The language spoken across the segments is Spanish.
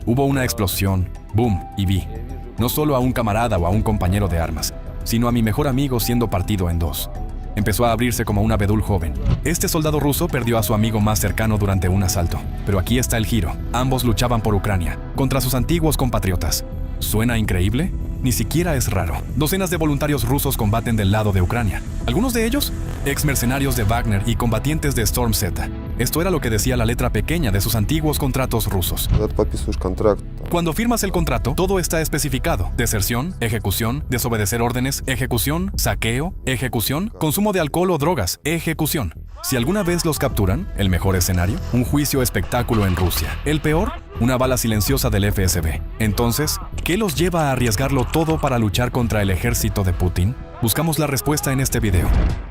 Hubo una explosión, boom, y vi, no solo a un camarada o a un compañero de armas, sino a mi mejor amigo siendo partido en dos. Empezó a abrirse como un abedul joven. Este soldado ruso perdió a su amigo más cercano durante un asalto. Pero aquí está el giro. Ambos luchaban por Ucrania, contra sus antiguos compatriotas. ¿Suena increíble? Ni siquiera es raro. Docenas de voluntarios rusos combaten del lado de Ucrania. Algunos de ellos, ex mercenarios de Wagner y combatientes de Storm Z. Esto era lo que decía la letra pequeña de sus antiguos contratos rusos. Cuando firmas el contrato, todo está especificado. Deserción, ejecución, desobedecer órdenes, ejecución, saqueo, ejecución, consumo de alcohol o drogas, ejecución. Si alguna vez los capturan, el mejor escenario, un juicio espectáculo en Rusia. El peor, una bala silenciosa del FSB. Entonces, ¿qué los lleva a arriesgarlo todo para luchar contra el ejército de Putin? Buscamos la respuesta en este video.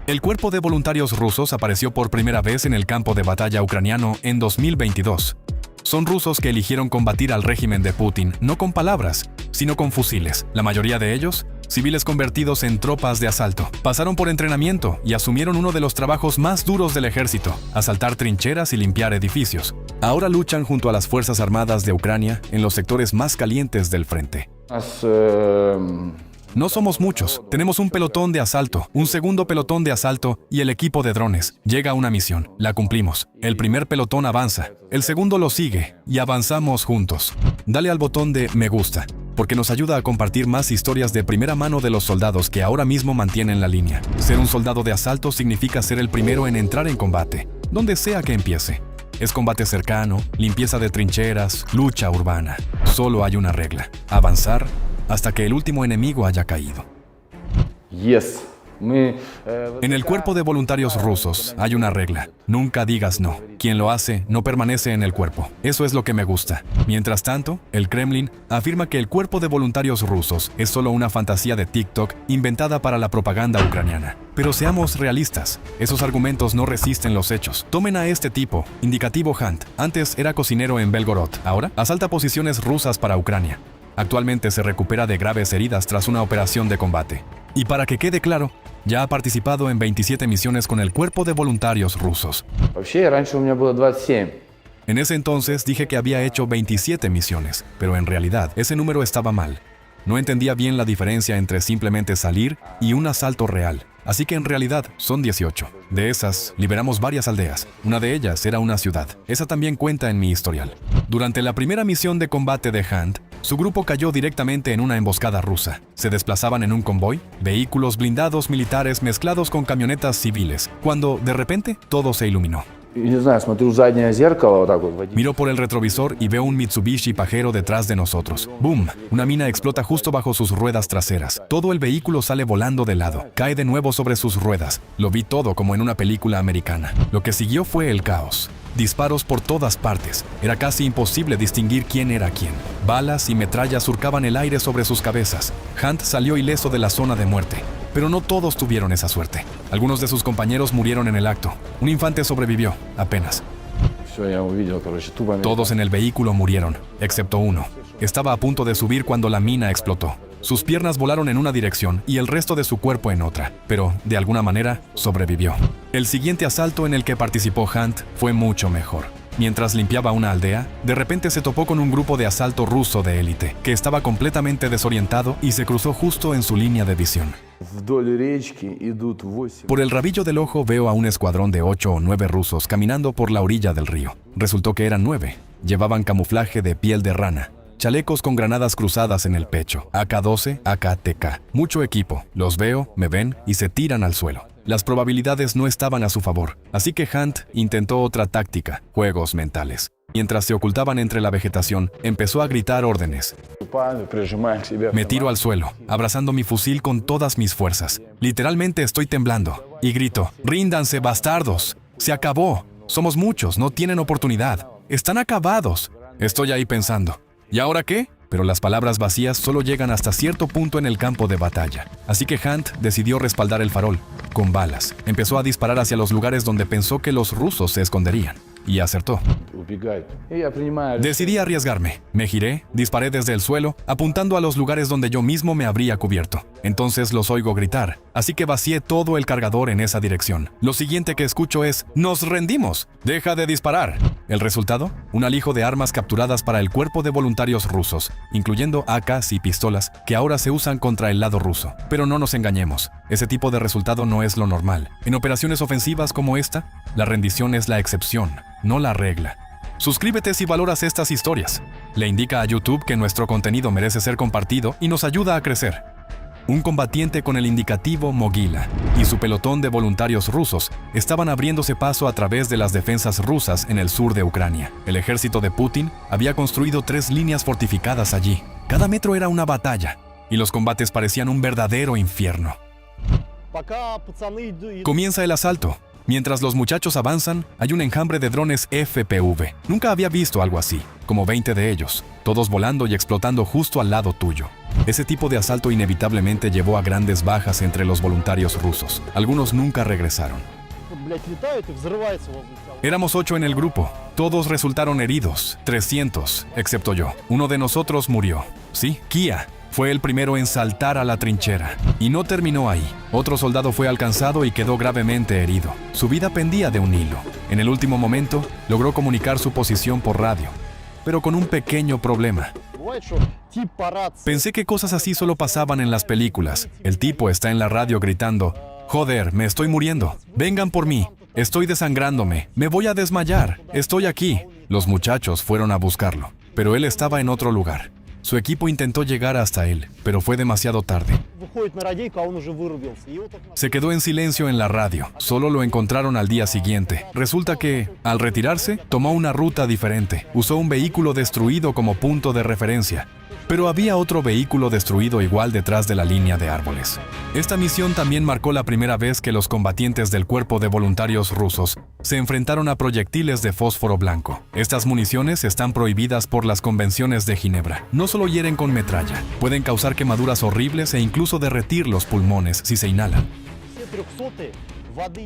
El cuerpo de voluntarios rusos apareció por primera vez en el campo de batalla ucraniano en 2022. Son rusos que eligieron combatir al régimen de Putin, no con palabras, sino con fusiles. La mayoría de ellos, civiles convertidos en tropas de asalto. Pasaron por entrenamiento y asumieron uno de los trabajos más duros del ejército, asaltar trincheras y limpiar edificios. Ahora luchan junto a las Fuerzas Armadas de Ucrania en los sectores más calientes del frente. No somos muchos, tenemos un pelotón de asalto, un segundo pelotón de asalto y el equipo de drones. Llega una misión, la cumplimos. El primer pelotón avanza, el segundo lo sigue y avanzamos juntos. Dale al botón de me gusta, porque nos ayuda a compartir más historias de primera mano de los soldados que ahora mismo mantienen la línea. Ser un soldado de asalto significa ser el primero en entrar en combate, donde sea que empiece. Es combate cercano, limpieza de trincheras, lucha urbana. Solo hay una regla: avanzar hasta que el último enemigo haya caído. En el cuerpo de voluntarios rusos hay una regla: nunca digas no. Quien lo hace no permanece en el cuerpo. Eso es lo que me gusta. Mientras tanto, el Kremlin afirma que el cuerpo de voluntarios rusos es solo una fantasía de TikTok inventada para la propaganda ucraniana. Pero seamos realistas, esos argumentos no resisten los hechos. Tomen a este tipo, indicativo Hunt. Antes era cocinero en Belgorod, ahora asalta posiciones rusas para Ucrania. Actualmente se recupera de graves heridas tras una operación de combate. Y para que quede claro, ya ha participado en 27 misiones con el cuerpo de voluntarios rusos. En ese entonces dije que había hecho 27 misiones, pero en realidad ese número estaba mal. No entendía bien la diferencia entre simplemente salir y un asalto real. Así que en realidad son 18. De esas, liberamos varias aldeas. Una de ellas era una ciudad. Esa también cuenta en mi historial. Durante la primera misión de combate de Hunt, su grupo cayó directamente en una emboscada rusa. Se desplazaban en un convoy, vehículos blindados militares mezclados con camionetas civiles, cuando, de repente, todo se iluminó. Miro por el retrovisor y veo un Mitsubishi Pajero detrás de nosotros. ¡Boom! Una mina explota justo bajo sus ruedas traseras. Todo el vehículo sale volando de lado. Cae de nuevo sobre sus ruedas. Lo vi todo como en una película americana. Lo que siguió fue el caos. Disparos por todas partes. Era casi imposible distinguir quién era quién. Balas y metrallas surcaban el aire sobre sus cabezas. Hunt salió ileso de la zona de muerte. Pero no todos tuvieron esa suerte. Algunos de sus compañeros murieron en el acto. Un infante sobrevivió, apenas. Todos en el vehículo murieron, excepto uno. Estaba a punto de subir cuando la mina explotó. Sus piernas volaron en una dirección y el resto de su cuerpo en otra, pero, de alguna manera, sobrevivió. El siguiente asalto en el que participó Hunt fue mucho mejor. Mientras limpiaba una aldea, de repente se topó con un grupo de asalto ruso de élite, que estaba completamente desorientado y se cruzó justo en su línea de visión. Por el rabillo del ojo veo a un escuadrón de 8 o 9 rusos caminando por la orilla del río. Resultó que eran 9. Llevaban camuflaje de piel de rana, chalecos con granadas cruzadas en el pecho, AK-12, AK-TK. Mucho equipo. Los veo, me ven y se tiran al suelo. Las probabilidades no estaban a su favor, así que Hunt intentó otra táctica: juegos mentales. Mientras se ocultaban entre la vegetación, empezó a gritar órdenes. Me tiro al suelo, abrazando mi fusil con todas mis fuerzas. Literalmente estoy temblando. Y grito: ¡ríndanse, bastardos! ¡Se acabó! Somos muchos, no tienen oportunidad. ¡Están acabados! Estoy ahí pensando: ¿y ahora qué? Pero las palabras vacías solo llegan hasta cierto punto en el campo de batalla. Así que Hunt decidió respaldar el farol con balas. Empezó a disparar hacia los lugares donde pensó que los rusos se esconderían. Y acertó. Decidí arriesgarme. Me giré, disparé desde el suelo, apuntando a los lugares donde yo mismo me habría cubierto. Entonces los oigo gritar, así que vacié todo el cargador en esa dirección. Lo siguiente que escucho es: ¡nos rendimos! ¡Deja de disparar! ¿El resultado? Un alijo de armas capturadas para el cuerpo de voluntarios rusos, incluyendo AKs y pistolas, que ahora se usan contra el lado ruso. Pero no nos engañemos, ese tipo de resultado no es lo normal. En operaciones ofensivas como esta, la rendición es la excepción, no la regla. Suscríbete si valoras estas historias. Le indica a YouTube que nuestro contenido merece ser compartido y nos ayuda a crecer. Un combatiente con el indicativo Mogila y su pelotón de voluntarios rusos estaban abriéndose paso a través de las defensas rusas en el sur de Ucrania. El ejército de Putin había construido 3 líneas fortificadas allí. Cada metro era una batalla, y los combates parecían un verdadero infierno. Comienza el asalto. Mientras los muchachos avanzan, hay un enjambre de drones FPV. Nunca había visto algo así, como 20 de ellos, todos volando y explotando justo al lado tuyo. Ese tipo de asalto inevitablemente llevó a grandes bajas entre los voluntarios rusos. Algunos nunca regresaron. Éramos 8 en el grupo. Todos resultaron heridos, 300, excepto yo. Uno de nosotros murió. Sí, Kia. Fue el primero en saltar a la trinchera. Y no terminó ahí. Otro soldado fue alcanzado y quedó gravemente herido. Su vida pendía de un hilo. En el último momento, logró comunicar su posición por radio, pero con un pequeño problema. Pensé que cosas así solo pasaban en las películas. El tipo está en la radio gritando: «Joder, me estoy muriendo. Vengan por mí. Estoy desangrándome. Me voy a desmayar. Estoy aquí». Los muchachos fueron a buscarlo, pero él estaba en otro lugar. Su equipo intentó llegar hasta él, pero fue demasiado tarde. Se quedó en silencio en la radio. Solo lo encontraron al día siguiente. Resulta que, al retirarse, tomó una ruta diferente. Usó un vehículo destruido como punto de referencia. Pero había otro vehículo destruido igual detrás de la línea de árboles. Esta misión también marcó la primera vez que los combatientes del cuerpo de voluntarios rusos se enfrentaron a proyectiles de fósforo blanco. Estas municiones están prohibidas por las convenciones de Ginebra. No solo hieren con metralla, pueden causar quemaduras horribles e incluso derretir los pulmones si se inhalan.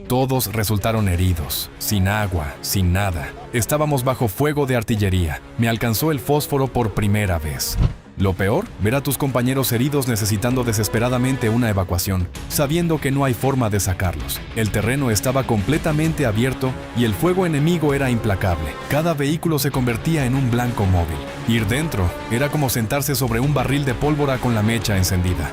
Todos resultaron heridos, sin agua, sin nada. Estábamos bajo fuego de artillería. Me alcanzó el fósforo por primera vez. Lo peor, ver a tus compañeros heridos necesitando desesperadamente una evacuación, sabiendo que no hay forma de sacarlos. El terreno estaba completamente abierto y el fuego enemigo era implacable. Cada vehículo se convertía en un blanco móvil. Ir dentro era como sentarse sobre un barril de pólvora con la mecha encendida.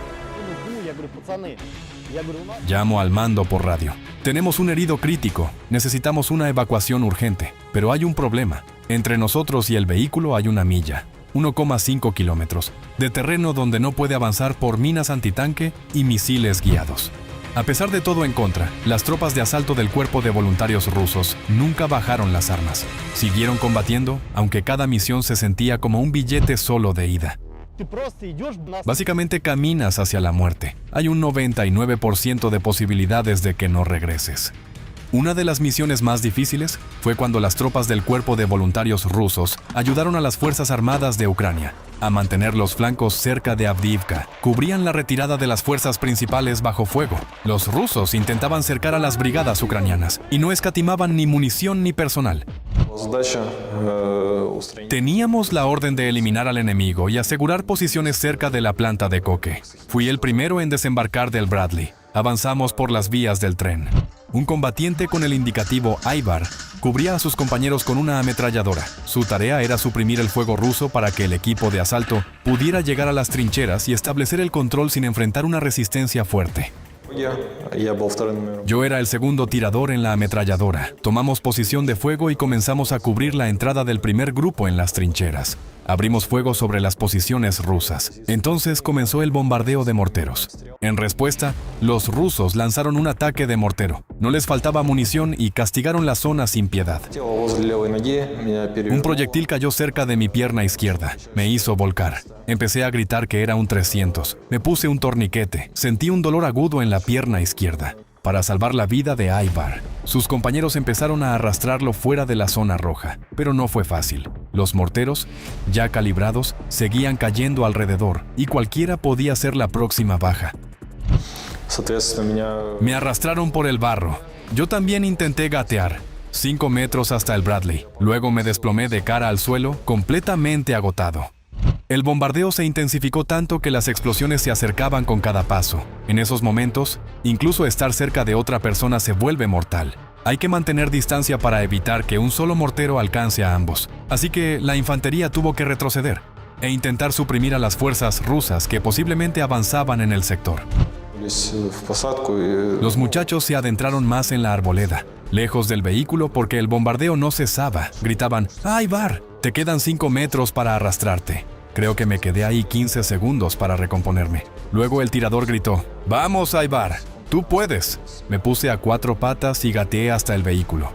Llamo al mando por radio. Tenemos un herido crítico. Necesitamos una evacuación urgente. Pero hay un problema. Entre nosotros y el vehículo hay una milla. 1,5 kilómetros, de terreno donde no puede avanzar por minas antitanque y misiles guiados. A pesar de todo en contra, las tropas de asalto del cuerpo de voluntarios rusos nunca bajaron las armas. Siguieron combatiendo, aunque cada misión se sentía como un billete solo de ida. Básicamente caminas hacia la muerte. Hay un 99% de posibilidades de que no regreses. Una de las misiones más difíciles fue cuando las tropas del cuerpo de voluntarios rusos ayudaron a las Fuerzas Armadas de Ucrania a mantener los flancos cerca de Avdiivka. Cubrían la retirada de las fuerzas principales bajo fuego. Los rusos intentaban cercar a las brigadas ucranianas y no escatimaban ni munición ni personal. Teníamos la orden de eliminar al enemigo y asegurar posiciones cerca de la planta de coque. Fui el primero en desembarcar del Bradley. Avanzamos por las vías del tren. Un combatiente con el indicativo Aibar cubría a sus compañeros con una ametralladora. Su tarea era suprimir el fuego ruso para que el equipo de asalto pudiera llegar a las trincheras y establecer el control sin enfrentar una resistencia fuerte. Yo era el segundo tirador en la ametralladora. Tomamos posición de fuego y comenzamos a cubrir la entrada del primer grupo en las trincheras. Abrimos fuego sobre las posiciones rusas. Entonces comenzó el bombardeo de morteros. En respuesta, los rusos lanzaron un ataque de mortero. No les faltaba munición y castigaron la zona sin piedad. Un proyectil cayó cerca de mi pierna izquierda. Me hizo volcar. Empecé a gritar que era un 300. Me puse un torniquete. Sentí un dolor agudo en la pierna izquierda. Para salvar la vida de Aibar, sus compañeros empezaron a arrastrarlo fuera de la zona roja, pero no fue fácil. Los morteros, ya calibrados, seguían cayendo alrededor y cualquiera podía ser la próxima baja. Me arrastraron por el barro. Yo también intenté gatear. 5 metros hasta el Bradley. Luego me desplomé de cara al suelo, completamente agotado. El bombardeo se intensificó tanto que las explosiones se acercaban con cada paso. En esos momentos, incluso estar cerca de otra persona se vuelve mortal. Hay que mantener distancia para evitar que un solo mortero alcance a ambos. Así que la infantería tuvo que retroceder e intentar suprimir a las fuerzas rusas que posiblemente avanzaban en el sector. Los muchachos se adentraron más en la arboleda, lejos del vehículo porque el bombardeo no cesaba. Gritaban, ¡Ivar! Te quedan 5 metros para arrastrarte. Creo que me quedé ahí 15 segundos para recomponerme. Luego el tirador gritó, ¡Vamos, Ivar! ¡Tú puedes! Me puse a 4 patas y gateé hasta el vehículo.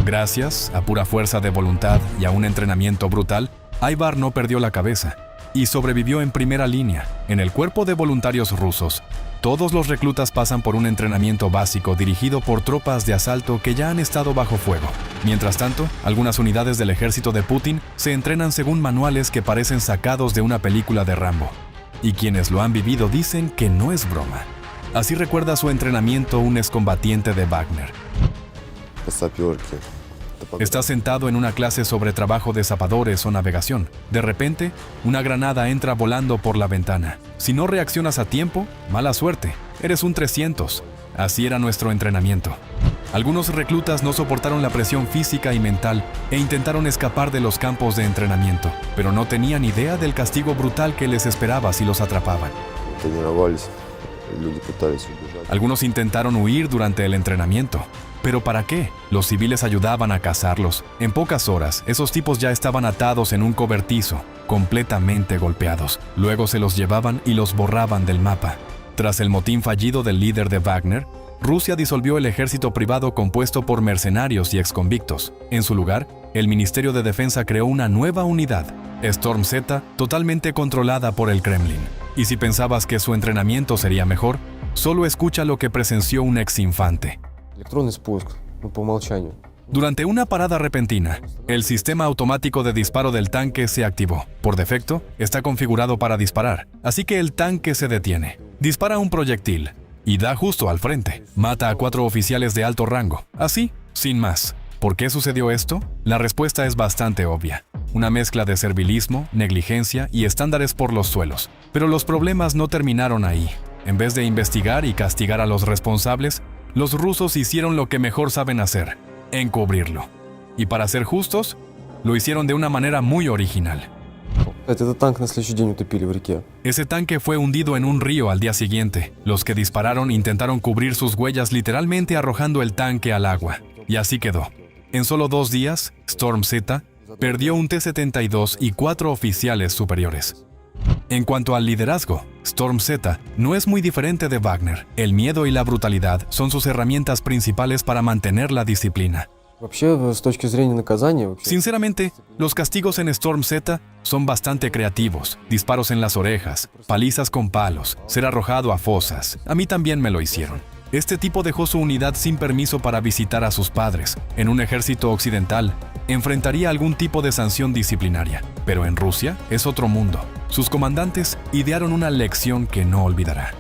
Gracias a pura fuerza de voluntad y a un entrenamiento brutal, Ivar no perdió la cabeza y sobrevivió en primera línea. En el cuerpo de voluntarios rusos, todos los reclutas pasan por un entrenamiento básico dirigido por tropas de asalto que ya han estado bajo fuego. Mientras tanto, algunas unidades del ejército de Putin se entrenan según manuales que parecen sacados de una película de Rambo. Y quienes lo han vivido dicen que no es broma. Así recuerda su entrenamiento un excombatiente de Wagner. Está sentado en una clase sobre trabajo de zapadores o navegación. De repente, una granada entra volando por la ventana. Si no reaccionas a tiempo, mala suerte. Eres un 300. Así era nuestro entrenamiento. Algunos reclutas no soportaron la presión física y mental e intentaron escapar de los campos de entrenamiento, pero no tenían idea del castigo brutal que les esperaba si los atrapaban. Algunos intentaron huir durante el entrenamiento. ¿Pero para qué? Los civiles ayudaban a cazarlos. En pocas horas, esos tipos ya estaban atados en un cobertizo, completamente golpeados. Luego se los llevaban y los borraban del mapa. Tras el motín fallido del líder de Wagner, Rusia disolvió el ejército privado compuesto por mercenarios y exconvictos. En su lugar, el Ministerio de Defensa creó una nueva unidad, Storm Z, totalmente controlada por el Kremlin. Y si pensabas que su entrenamiento sería mejor, solo escucha lo que presenció un exinfante. Durante una parada repentina, el sistema automático de disparo del tanque se activó. Por defecto, está configurado para disparar, así que el tanque se detiene. Dispara un proyectil y da justo al frente. Mata a 4 oficiales de alto rango. Así, sin más. ¿Por qué sucedió esto? La respuesta es bastante obvia. Una mezcla de servilismo, negligencia y estándares por los suelos. Pero los problemas no terminaron ahí. En vez de investigar y castigar a los responsables, los rusos hicieron lo que mejor saben hacer, encubrirlo. Y para ser justos, lo hicieron de una manera muy original. Ese tanque fue hundido en un río al día siguiente. Los que dispararon intentaron cubrir sus huellas literalmente arrojando el tanque al agua. Y así quedó. En solo 2 días, Storm Z perdió un T-72 y 4 oficiales superiores. En cuanto al liderazgo, Storm Z no es muy diferente de Wagner. El miedo y la brutalidad son sus herramientas principales para mantener la disciplina. Sinceramente, los castigos en Storm Z son bastante creativos. Disparos en las orejas, palizas con palos, ser arrojado a fosas. A mí también me lo hicieron. Este tipo dejó su unidad sin permiso para visitar a sus padres. En un ejército occidental, enfrentaría algún tipo de sanción disciplinaria. Pero en Rusia es otro mundo. Sus comandantes idearon una lección que no olvidará.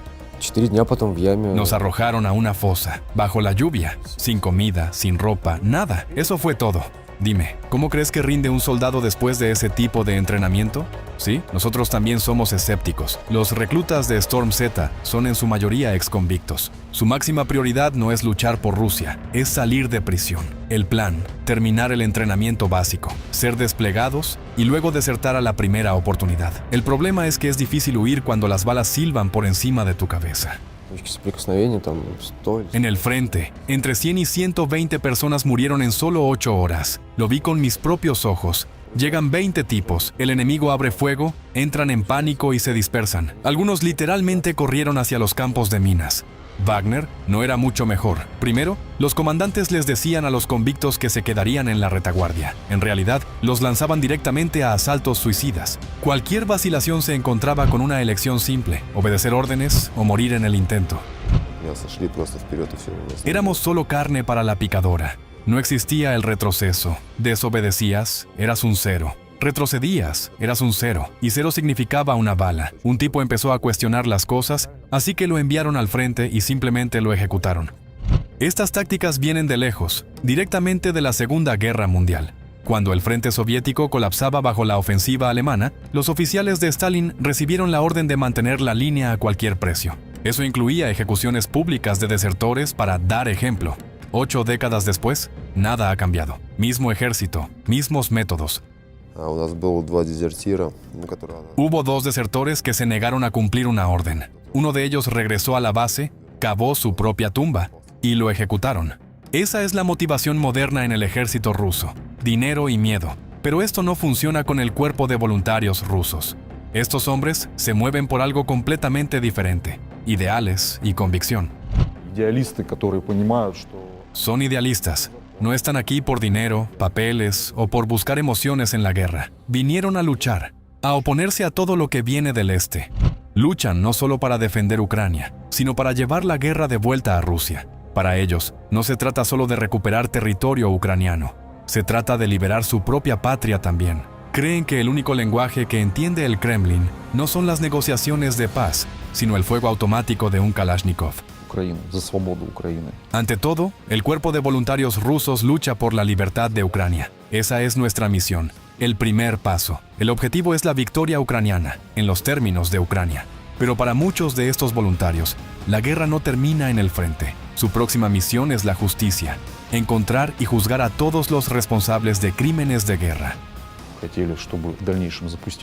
Nos arrojaron a una fosa, bajo la lluvia, sin comida, sin ropa, nada. Eso fue todo. Dime, ¿cómo crees que rinde un soldado después de ese tipo de entrenamiento? Sí, nosotros también somos escépticos. Los reclutas de Storm Z son en su mayoría exconvictos. Su máxima prioridad no es luchar por Rusia, es salir de prisión. El plan, terminar el entrenamiento básico, ser desplegados y luego desertar a la primera oportunidad. El problema es que es difícil huir cuando las balas silban por encima de tu cabeza. En el frente, entre 100 y 120 personas murieron en solo 8 horas. Lo vi con mis propios ojos. Llegan 20 tipos, el enemigo abre fuego, entran en pánico y se dispersan. Algunos literalmente corrieron hacia los campos de minas. Wagner no era mucho mejor. Primero, los comandantes les decían a los convictos que se quedarían en la retaguardia. En realidad, los lanzaban directamente a asaltos suicidas. Cualquier vacilación se encontraba con una elección simple: obedecer órdenes o morir en el intento. Éramos solo carne para la picadora. No existía el retroceso. Desobedecías, eras un 0. Retrocedías, eras un 0. Y 0 significaba una bala. Un tipo empezó a cuestionar las cosas, así que lo enviaron al frente y simplemente lo ejecutaron. Estas tácticas vienen de lejos, directamente de la Segunda Guerra Mundial. Cuando el frente soviético colapsaba bajo la ofensiva alemana, los oficiales de Stalin recibieron la orden de mantener la línea a cualquier precio. Eso incluía ejecuciones públicas de desertores para dar ejemplo. 8 décadas después, nada ha cambiado. Mismo ejército, mismos métodos. Hubo 2 desertores que se negaron a cumplir una orden. Uno de ellos regresó a la base, cavó su propia tumba y lo ejecutaron. Esa es la motivación moderna en el ejército ruso: dinero y miedo. Pero esto no funciona con el cuerpo de voluntarios rusos. Estos hombres se mueven por algo completamente diferente: ideales y convicción. Son idealistas. No están aquí por dinero, papeles o por buscar emociones en la guerra. Vinieron a luchar, a oponerse a todo lo que viene del este. Luchan no solo para defender Ucrania, sino para llevar la guerra de vuelta a Rusia. Para ellos, no se trata solo de recuperar territorio ucraniano, se trata de liberar su propia patria también. Creen que el único lenguaje que entiende el Kremlin no son las negociaciones de paz, sino el fuego automático de un Kalashnikov. Ante todo, el cuerpo de voluntarios rusos lucha por la libertad de Ucrania. Esa es nuestra misión, el primer paso. El objetivo es la victoria ucraniana, en los términos de Ucrania. Pero para muchos de estos voluntarios, la guerra no termina en el frente. Su próxima misión es la justicia: encontrar y juzgar a todos los responsables de crímenes de guerra.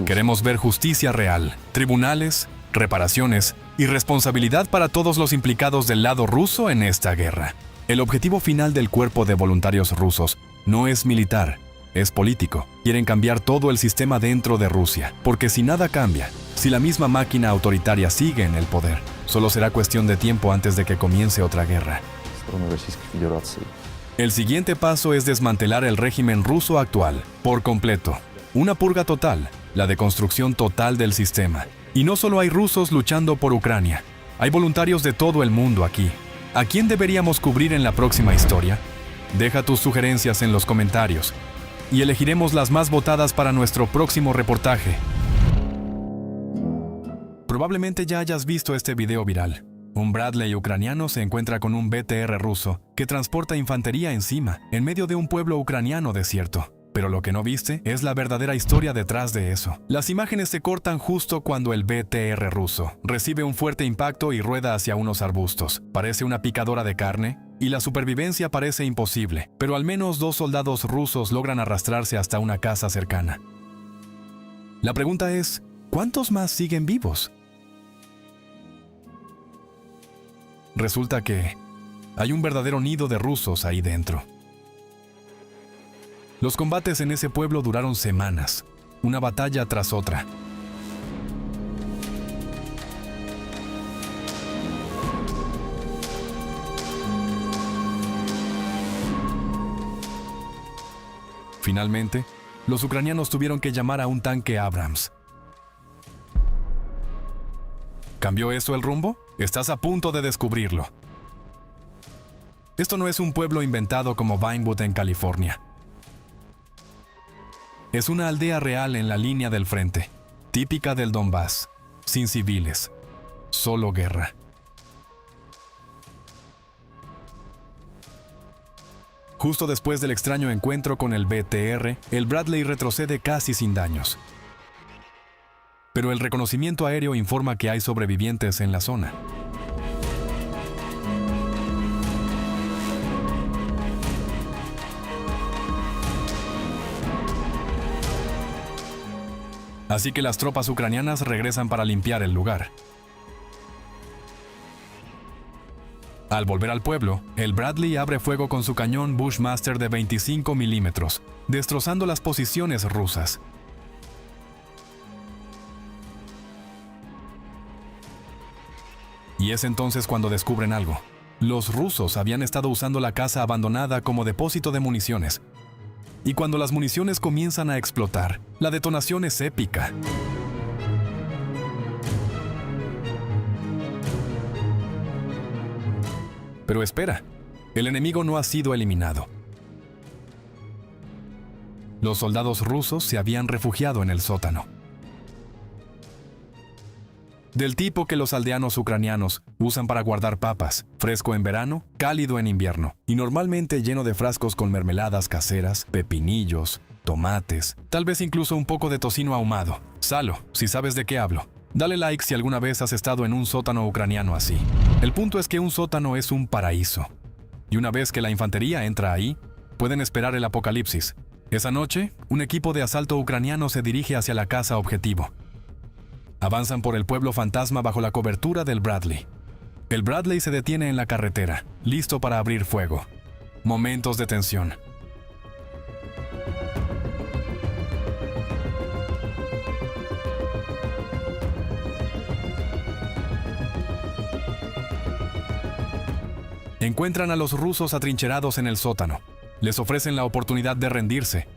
Queremos ver justicia real, tribunales, reparaciones y responsabilidad para todos los implicados del lado ruso en esta guerra. El objetivo final del cuerpo de voluntarios rusos no es militar, es político. Quieren cambiar todo el sistema dentro de Rusia, porque si nada cambia, si la misma máquina autoritaria sigue en el poder, solo será cuestión de tiempo antes de que comience otra guerra. El siguiente paso es desmantelar el régimen ruso actual, por completo. Una purga total, la deconstrucción total del sistema. Y no solo hay rusos luchando por Ucrania, hay voluntarios de todo el mundo aquí. ¿A quién deberíamos cubrir en la próxima historia? Deja tus sugerencias en los comentarios y elegiremos las más votadas para nuestro próximo reportaje. Probablemente ya hayas visto este video viral. Un Bradley ucraniano se encuentra con un BTR ruso que transporta infantería encima, en medio de un pueblo ucraniano desierto. Pero lo que no viste es la verdadera historia detrás de eso. Las imágenes se cortan justo cuando el BTR ruso recibe un fuerte impacto y rueda hacia unos arbustos. Parece una picadora de carne y la supervivencia parece imposible, pero al menos 2 soldados rusos logran arrastrarse hasta una casa cercana. La pregunta es, ¿cuántos más siguen vivos? Resulta que hay un verdadero nido de rusos ahí dentro. Los combates en ese pueblo duraron semanas, una batalla tras otra. Finalmente, los ucranianos tuvieron que llamar a un tanque Abrams. ¿Cambió eso el rumbo? Estás a punto de descubrirlo. Esto no es un pueblo inventado como Vinewood en California. Es una aldea real en la línea del frente, típica del Donbass, sin civiles, solo guerra. Justo después del extraño encuentro con el BTR, el Bradley retrocede casi sin daños. Pero el reconocimiento aéreo informa que hay sobrevivientes en la zona. Así que las tropas ucranianas regresan para limpiar el lugar. Al volver al pueblo, el Bradley abre fuego con su cañón Bushmaster de 25 milímetros, destrozando las posiciones rusas. Y es entonces cuando descubren algo. Los rusos habían estado usando la casa abandonada como depósito de municiones. Y cuando las municiones comienzan a explotar, la detonación es épica. Pero espera, el enemigo no ha sido eliminado. Los soldados rusos se habían refugiado en el sótano. del tipo que los aldeanos ucranianos usan para guardar papas, fresco en verano, cálido en invierno, y normalmente lleno de frascos con mermeladas caseras, pepinillos, tomates, tal vez incluso un poco de tocino ahumado. Salo, si sabes de qué hablo. Dale like si alguna vez has estado en un sótano ucraniano así. El punto es que un sótano es un paraíso. Y una vez que la infantería entra ahí, pueden esperar el apocalipsis. Esa noche, un equipo de asalto ucraniano se dirige hacia la casa objetivo. Avanzan por el pueblo fantasma bajo la cobertura del Bradley. El Bradley se detiene en la carretera, listo para abrir fuego. Momentos de tensión. Encuentran a los rusos atrincherados en el sótano. Les ofrecen la oportunidad de rendirse.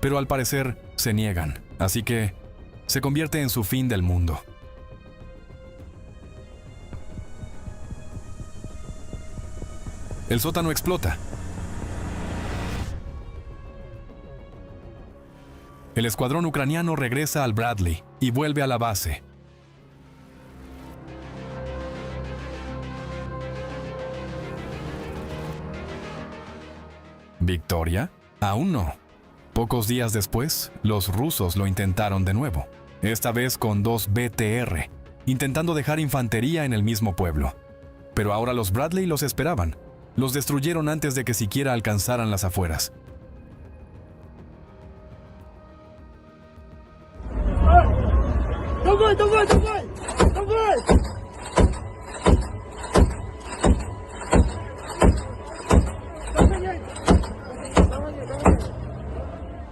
Pero al parecer se niegan, así que se convierte en su fin del mundo. El sótano explota. El escuadrón ucraniano regresa al Bradley y vuelve a la base. ¿Victoria? Aún no. Pocos días después, los rusos lo intentaron de nuevo, esta vez con 2 BTR, intentando dejar infantería en el mismo pueblo. Pero ahora los Bradley los esperaban. Los destruyeron antes de que siquiera alcanzaran las afueras.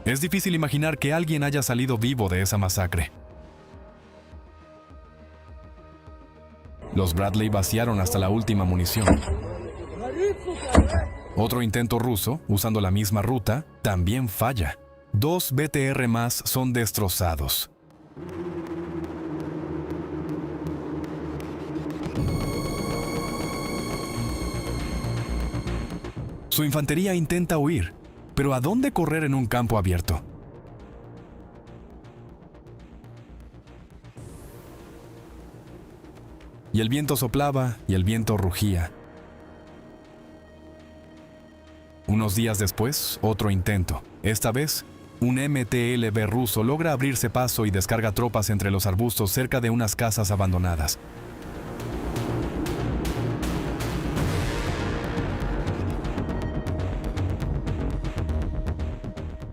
Es difícil imaginar que alguien haya salido vivo de esa masacre. Los Bradley vaciaron hasta la última munición. Otro intento ruso, usando la misma ruta, también falla. 2 BTR más son destrozados. Su infantería intenta huir, pero ¿a dónde correr en un campo abierto? Y el viento soplaba y el viento rugía. Unos días después, otro intento. Esta vez, un MTLB ruso logra abrirse paso y descarga tropas entre los arbustos cerca de unas casas abandonadas.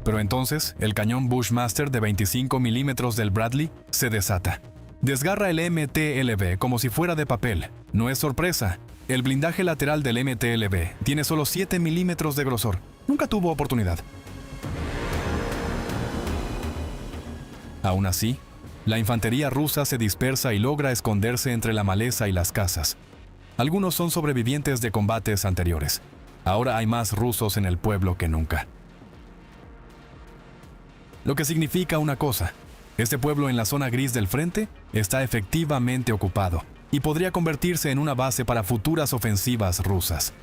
Pero entonces, el cañón Bushmaster de 25 milímetros del Bradley se desata. Desgarra el MTLB como si fuera de papel. No es sorpresa. El blindaje lateral del MTLB tiene solo 7 milímetros de grosor. Nunca tuvo oportunidad. Aún así, la infantería rusa se dispersa y logra esconderse entre la maleza y las casas. Algunos son sobrevivientes de combates anteriores. Ahora hay más rusos en el pueblo que nunca. Lo que significa una cosa: este pueblo en la zona gris del frente está efectivamente ocupado y podría convertirse en una base para futuras ofensivas rusas.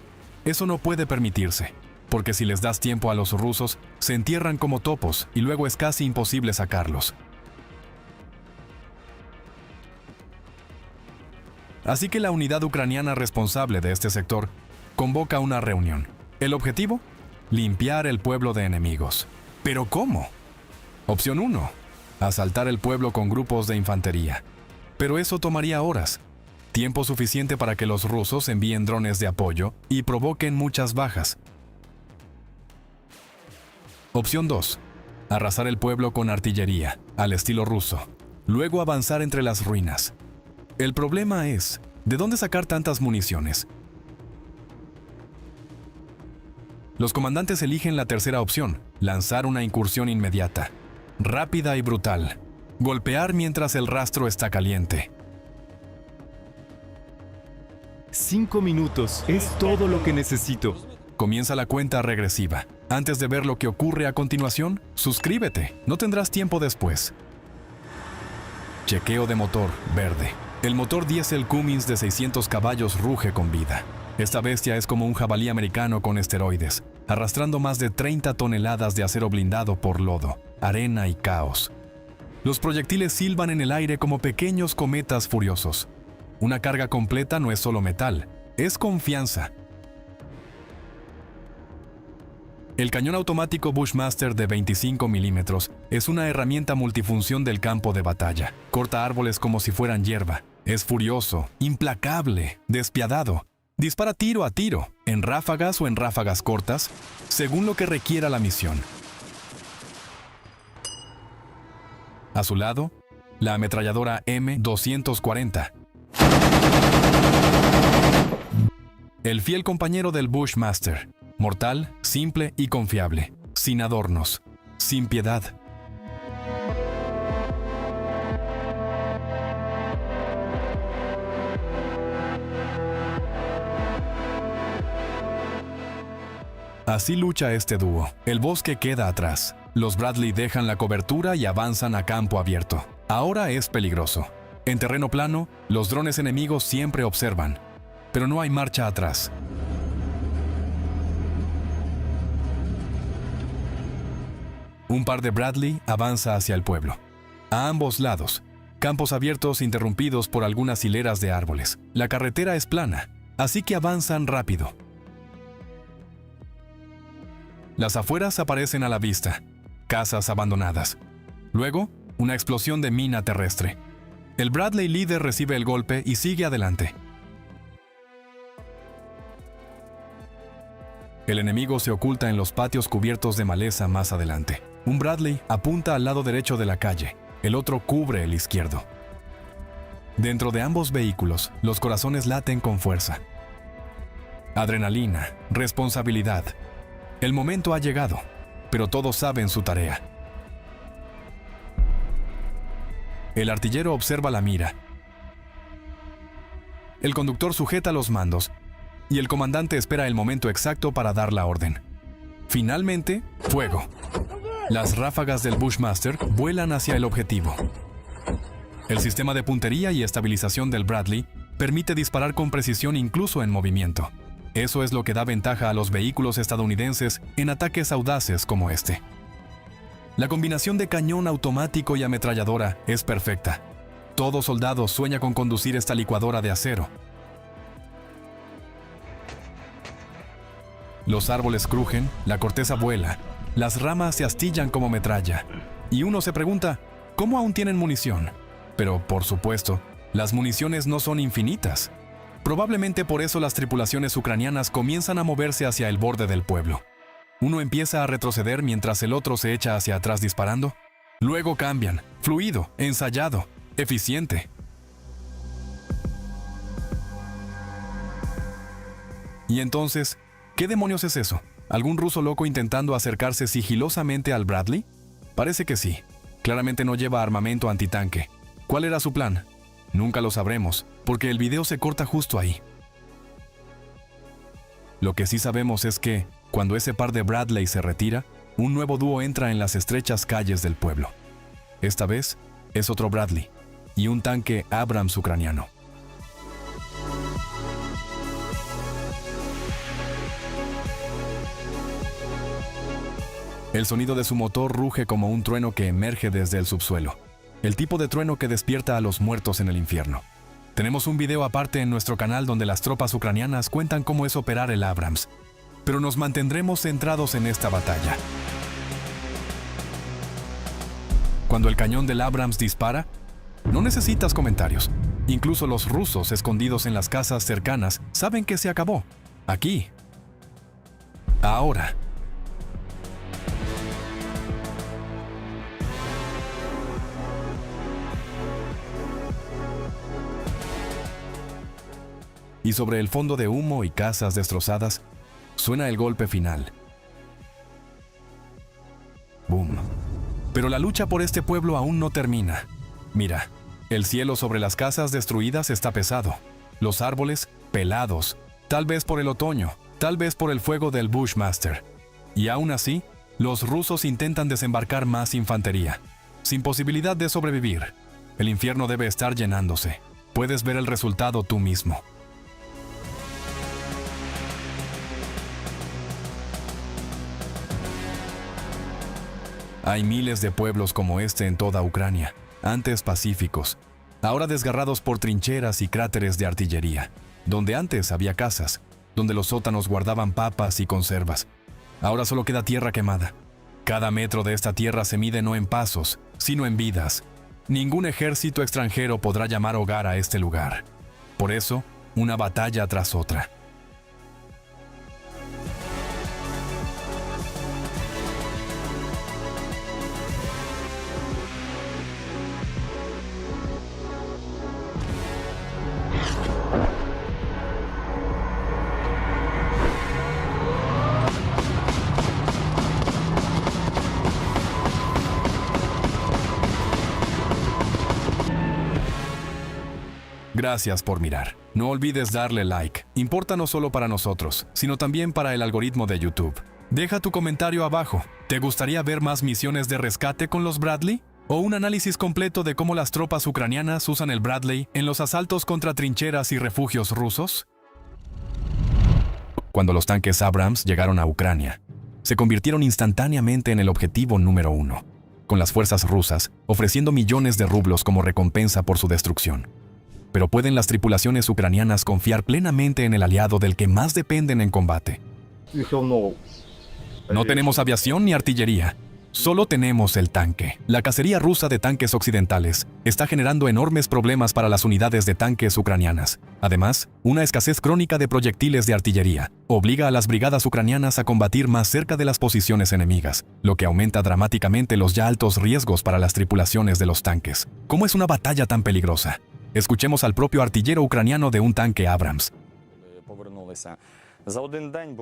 Eso no puede permitirse, porque si les das tiempo a los rusos, se entierran como topos y luego es casi imposible sacarlos. Así que la unidad ucraniana responsable de este sector convoca una reunión. ¿El objetivo? Limpiar el pueblo de enemigos. ¿Pero cómo? Opción 1. Asaltar el pueblo con grupos de infantería. Pero eso tomaría horas. Tiempo suficiente para que los rusos envíen drones de apoyo y provoquen muchas bajas. Opción 2. Arrasar el pueblo con artillería, al estilo ruso. Luego avanzar entre las ruinas. El problema es, ¿de dónde sacar tantas municiones? Los comandantes eligen la tercera opción, lanzar una incursión inmediata. Rápida y brutal. Golpear mientras el rastro está caliente. 5 minutos es todo lo que necesito. Comienza la cuenta regresiva. Antes de ver lo que ocurre a continuación, suscríbete. No tendrás tiempo después. Chequeo de motor, verde. El motor diésel Cummins de 600 caballos ruge con vida. Esta bestia es como un jabalí americano con esteroides, arrastrando más de 30 toneladas de acero blindado por lodo, arena y caos. Los proyectiles silban en el aire como pequeños cometas furiosos. Una carga completa no es solo metal, es confianza. El cañón automático Bushmaster de 25 milímetros es una herramienta multifunción del campo de batalla. Corta árboles como si fueran hierba. Es furioso, implacable, despiadado. Dispara tiro a tiro, en ráfagas o en ráfagas cortas, según lo que requiera la misión. A su lado, la ametralladora M240. El fiel compañero del Bushmaster. Mortal, simple y confiable. Sin adornos. Sin piedad. Así lucha este dúo. El bosque queda atrás. Los Bradley dejan la cobertura y avanzan a campo abierto. Ahora es peligroso. En terreno plano, los drones enemigos siempre observan, pero no hay marcha atrás. Un par de Bradley avanza hacia el pueblo. A ambos lados, campos abiertos interrumpidos por algunas hileras de árboles. La carretera es plana, así que avanzan rápido. Las afueras aparecen a la vista, casas abandonadas. Luego, una explosión de mina terrestre. El Bradley líder recibe el golpe y sigue adelante. El enemigo se oculta en los patios cubiertos de maleza más adelante. Un Bradley apunta al lado derecho de la calle, el otro cubre el izquierdo. Dentro de ambos vehículos, los corazones laten con fuerza. Adrenalina, responsabilidad. El momento ha llegado, pero todos saben su tarea. El artillero observa la mira. El conductor sujeta los mandos y el comandante espera el momento exacto para dar la orden. Finalmente, fuego. Las ráfagas del Bushmaster vuelan hacia el objetivo. El sistema de puntería y estabilización del Bradley permite disparar con precisión incluso en movimiento. Eso es lo que da ventaja a los vehículos estadounidenses en ataques audaces como este. La combinación de cañón automático y ametralladora es perfecta. Todo soldado sueña con conducir esta licuadora de acero. Los árboles crujen, la corteza vuela, las ramas se astillan como metralla. Y uno se pregunta, ¿cómo aún tienen munición? Pero, por supuesto, las municiones no son infinitas. Probablemente por eso las tripulaciones ucranianas comienzan a moverse hacia el borde del pueblo. Uno empieza a retroceder mientras el otro se echa hacia atrás disparando. Luego cambian, fluido, ensayado, eficiente. Y entonces, ¿qué demonios es eso? ¿Algún ruso loco intentando acercarse sigilosamente al Bradley? Parece que sí. Claramente no lleva armamento antitanque. ¿Cuál era su plan? Nunca lo sabremos, porque el video se corta justo ahí. Lo que sí sabemos es que, cuando ese par de Bradley se retira, un nuevo dúo entra en las estrechas calles del pueblo. Esta vez, es otro Bradley, y un tanque Abrams ucraniano. El sonido de su motor ruge como un trueno que emerge desde el subsuelo. El tipo de trueno que despierta a los muertos en el infierno. Tenemos un video aparte en nuestro canal donde las tropas ucranianas cuentan cómo es operar el Abrams, pero nos mantendremos centrados en esta batalla. Cuando el cañón del Abrams dispara, no necesitas comentarios. Incluso los rusos escondidos en las casas cercanas saben que se acabó. Aquí. Ahora. Y sobre el fondo de humo y casas destrozadas, suena el golpe final. ¡Bum! Pero la lucha por este pueblo aún no termina. Mira, el cielo sobre las casas destruidas está pesado. Los árboles, pelados, tal vez por el otoño, tal vez por el fuego del Bushmaster. Y aún así, los rusos intentan desembarcar más infantería, sin posibilidad de sobrevivir. El infierno debe estar llenándose. Puedes ver el resultado tú mismo. Hay miles de pueblos como este en toda Ucrania, antes pacíficos, ahora desgarrados por trincheras y cráteres de artillería, donde antes había casas, donde los sótanos guardaban papas y conservas. Ahora solo queda tierra quemada. Cada metro de esta tierra se mide no en pasos, sino en vidas. Ningún ejército extranjero podrá llamar hogar a este lugar. Por eso, una batalla tras otra. Gracias por mirar. No olvides darle like. Importa no solo para nosotros, sino también para el algoritmo de YouTube. Deja tu comentario abajo. ¿Te gustaría ver más misiones de rescate con los Bradley? ¿O un análisis completo de cómo las tropas ucranianas usan el Bradley en los asaltos contra trincheras y refugios rusos? Cuando los tanques Abrams llegaron a Ucrania, se convirtieron instantáneamente en el objetivo número 1, con las fuerzas rusas ofreciendo millones de rublos como recompensa por su destrucción. Pero ¿pueden las tripulaciones ucranianas confiar plenamente en el aliado del que más dependen en combate? No tenemos aviación ni artillería. Solo tenemos el tanque. La cacería rusa de tanques occidentales está generando enormes problemas para las unidades de tanques ucranianas. Además, una escasez crónica de proyectiles de artillería obliga a las brigadas ucranianas a combatir más cerca de las posiciones enemigas, lo que aumenta dramáticamente los ya altos riesgos para las tripulaciones de los tanques. ¿Cómo es una batalla tan peligrosa? Escuchemos al propio artillero ucraniano de un tanque Abrams.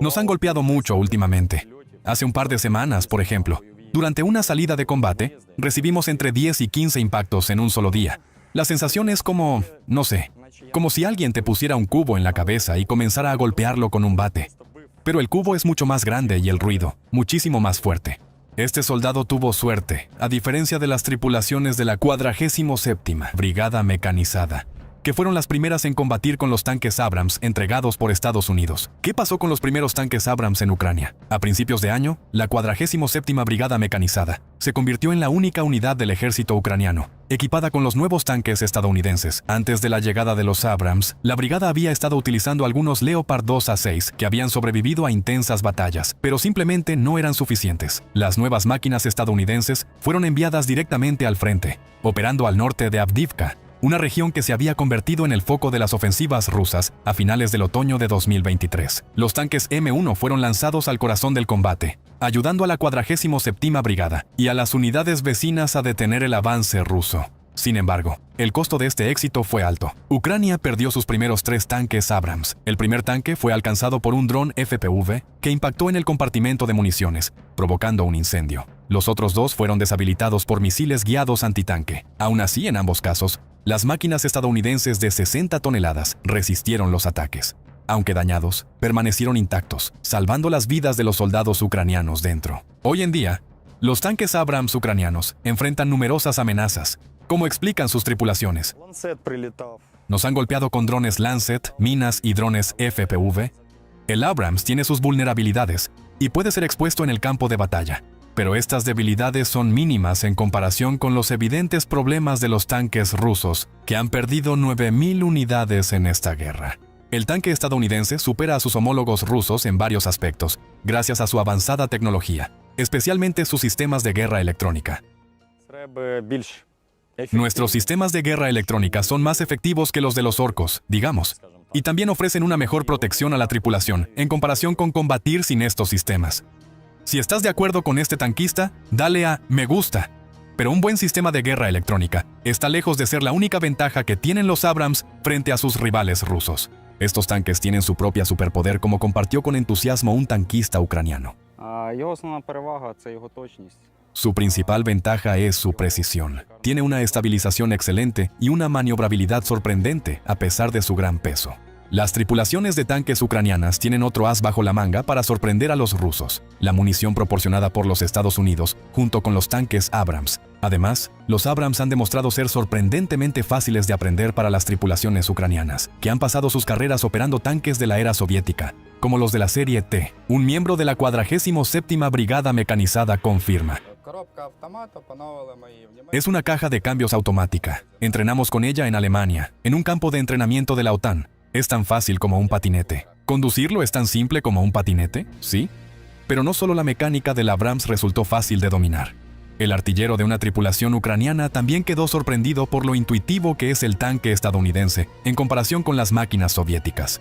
Nos han golpeado mucho últimamente. Hace un par de semanas, por ejemplo, durante una salida de combate, recibimos entre 10 y 15 impactos en un solo día. La sensación es como, no sé, como si alguien te pusiera un cubo en la cabeza y comenzara a golpearlo con un bate. Pero el cubo es mucho más grande y el ruido, muchísimo más fuerte. Este soldado tuvo suerte, a diferencia de las tripulaciones de la 47ª Brigada Mecanizada, que fueron las primeras en combatir con los tanques Abrams entregados por Estados Unidos. ¿Qué pasó con los primeros tanques Abrams en Ucrania? A principios de año, la 47ª Brigada Mecanizada se convirtió en la única unidad del ejército ucraniano, equipada con los nuevos tanques estadounidenses. Antes de la llegada de los Abrams, la brigada había estado utilizando algunos Leopard 2A6 que habían sobrevivido a intensas batallas, pero simplemente no eran suficientes. Las nuevas máquinas estadounidenses fueron enviadas directamente al frente, operando al norte de Avdiivka, una región que se había convertido en el foco de las ofensivas rusas a finales del otoño de 2023. Los tanques M1 fueron lanzados al corazón del combate, ayudando a la 47ª Brigada y a las unidades vecinas a detener el avance ruso. Sin embargo, el costo de este éxito fue alto. Ucrania perdió sus primeros 3 tanques Abrams. El primer tanque fue alcanzado por un dron FPV que impactó en el compartimento de municiones, provocando un incendio. Los otros 2 fueron deshabilitados por misiles guiados antitanque. Aún así, en ambos casos, las máquinas estadounidenses de 60 toneladas resistieron los ataques. Aunque dañados, permanecieron intactos, salvando las vidas de los soldados ucranianos dentro. Hoy en día, los tanques Abrams ucranianos enfrentan numerosas amenazas. ¿Cómo explican sus tripulaciones? Nos han golpeado con drones Lancet, minas y drones FPV. El Abrams tiene sus vulnerabilidades y puede ser expuesto en el campo de batalla. Pero estas debilidades son mínimas en comparación con los evidentes problemas de los tanques rusos, que han perdido 9.000 unidades en esta guerra. El tanque estadounidense supera a sus homólogos rusos en varios aspectos, gracias a su avanzada tecnología, especialmente sus sistemas de guerra electrónica. Nuestros sistemas de guerra electrónica son más efectivos que los de los orcos, digamos, y también ofrecen una mejor protección a la tripulación en comparación con combatir sin estos sistemas. Si estás de acuerdo con este tanquista, dale a me gusta. Pero un buen sistema de guerra electrónica está lejos de ser la única ventaja que tienen los Abrams frente a sus rivales rusos. Estos tanques tienen su propia superpoder, como compartió con entusiasmo un tanquista ucraniano. Su principal ventaja es su precisión. Tiene una estabilización excelente y una maniobrabilidad sorprendente a pesar de su gran peso. Las tripulaciones de tanques ucranianas tienen otro as bajo la manga para sorprender a los rusos: la munición proporcionada por los Estados Unidos junto con los tanques Abrams. Además, los Abrams han demostrado ser sorprendentemente fáciles de aprender para las tripulaciones ucranianas, que han pasado sus carreras operando tanques de la era soviética, como los de la serie T. Un miembro de la 47ª Brigada Mecanizada confirma: Es una caja de cambios automática. Entrenamos con ella en Alemania, en un campo de entrenamiento de la OTAN. Es tan fácil como un patinete. ¿Conducirlo es tan simple como un patinete? Sí. Pero no solo la mecánica del Abrams resultó fácil de dominar. El artillero de una tripulación ucraniana también quedó sorprendido por lo intuitivo que es el tanque estadounidense en comparación con las máquinas soviéticas.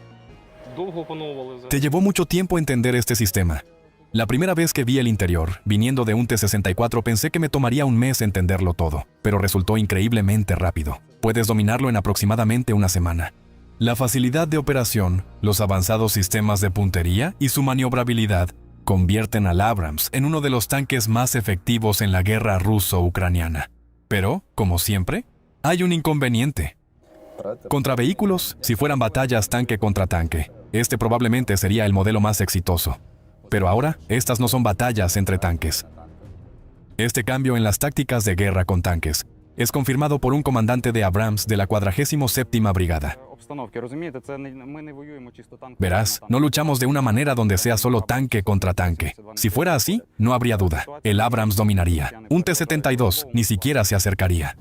Te llevó mucho tiempo entender este sistema. La primera vez que vi el interior, viniendo de un T-64, pensé que me tomaría un mes entenderlo todo, pero resultó increíblemente rápido. Puedes dominarlo en aproximadamente una semana. La facilidad de operación, los avanzados sistemas de puntería y su maniobrabilidad convierten al Abrams en uno de los tanques más efectivos en la guerra ruso-ucraniana. Pero, como siempre, hay un inconveniente. Contra vehículos, si fueran batallas tanque contra tanque, este probablemente sería el modelo más exitoso. Pero ahora, estas no son batallas entre tanques. Este cambio en las tácticas de guerra con tanques es confirmado por un comandante de Abrams de la 47ª Brigada. Verás, no luchamos de una manera donde sea solo tanque contra tanque. Si fuera así, no habría duda. El Abrams dominaría. Un T-72 ni siquiera se acercaría.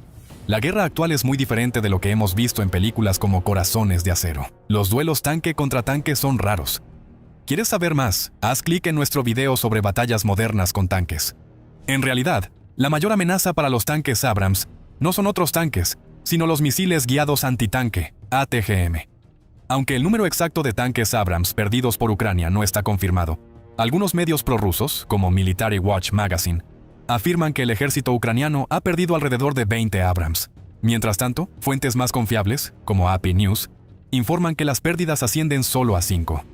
La guerra actual es muy diferente de lo que hemos visto en películas como Corazones de Acero. Los duelos tanque contra tanque son raros. ¿Quieres saber más? Haz clic en nuestro video sobre batallas modernas con tanques. En realidad, la mayor amenaza para los tanques Abrams no son otros tanques, sino los misiles guiados antitanque, ATGM. Aunque el número exacto de tanques Abrams perdidos por Ucrania no está confirmado, algunos medios prorrusos, como Military Watch Magazine, afirman que el ejército ucraniano ha perdido alrededor de 20 Abrams. Mientras tanto, fuentes más confiables, como AP News, informan que las pérdidas ascienden solo a 5.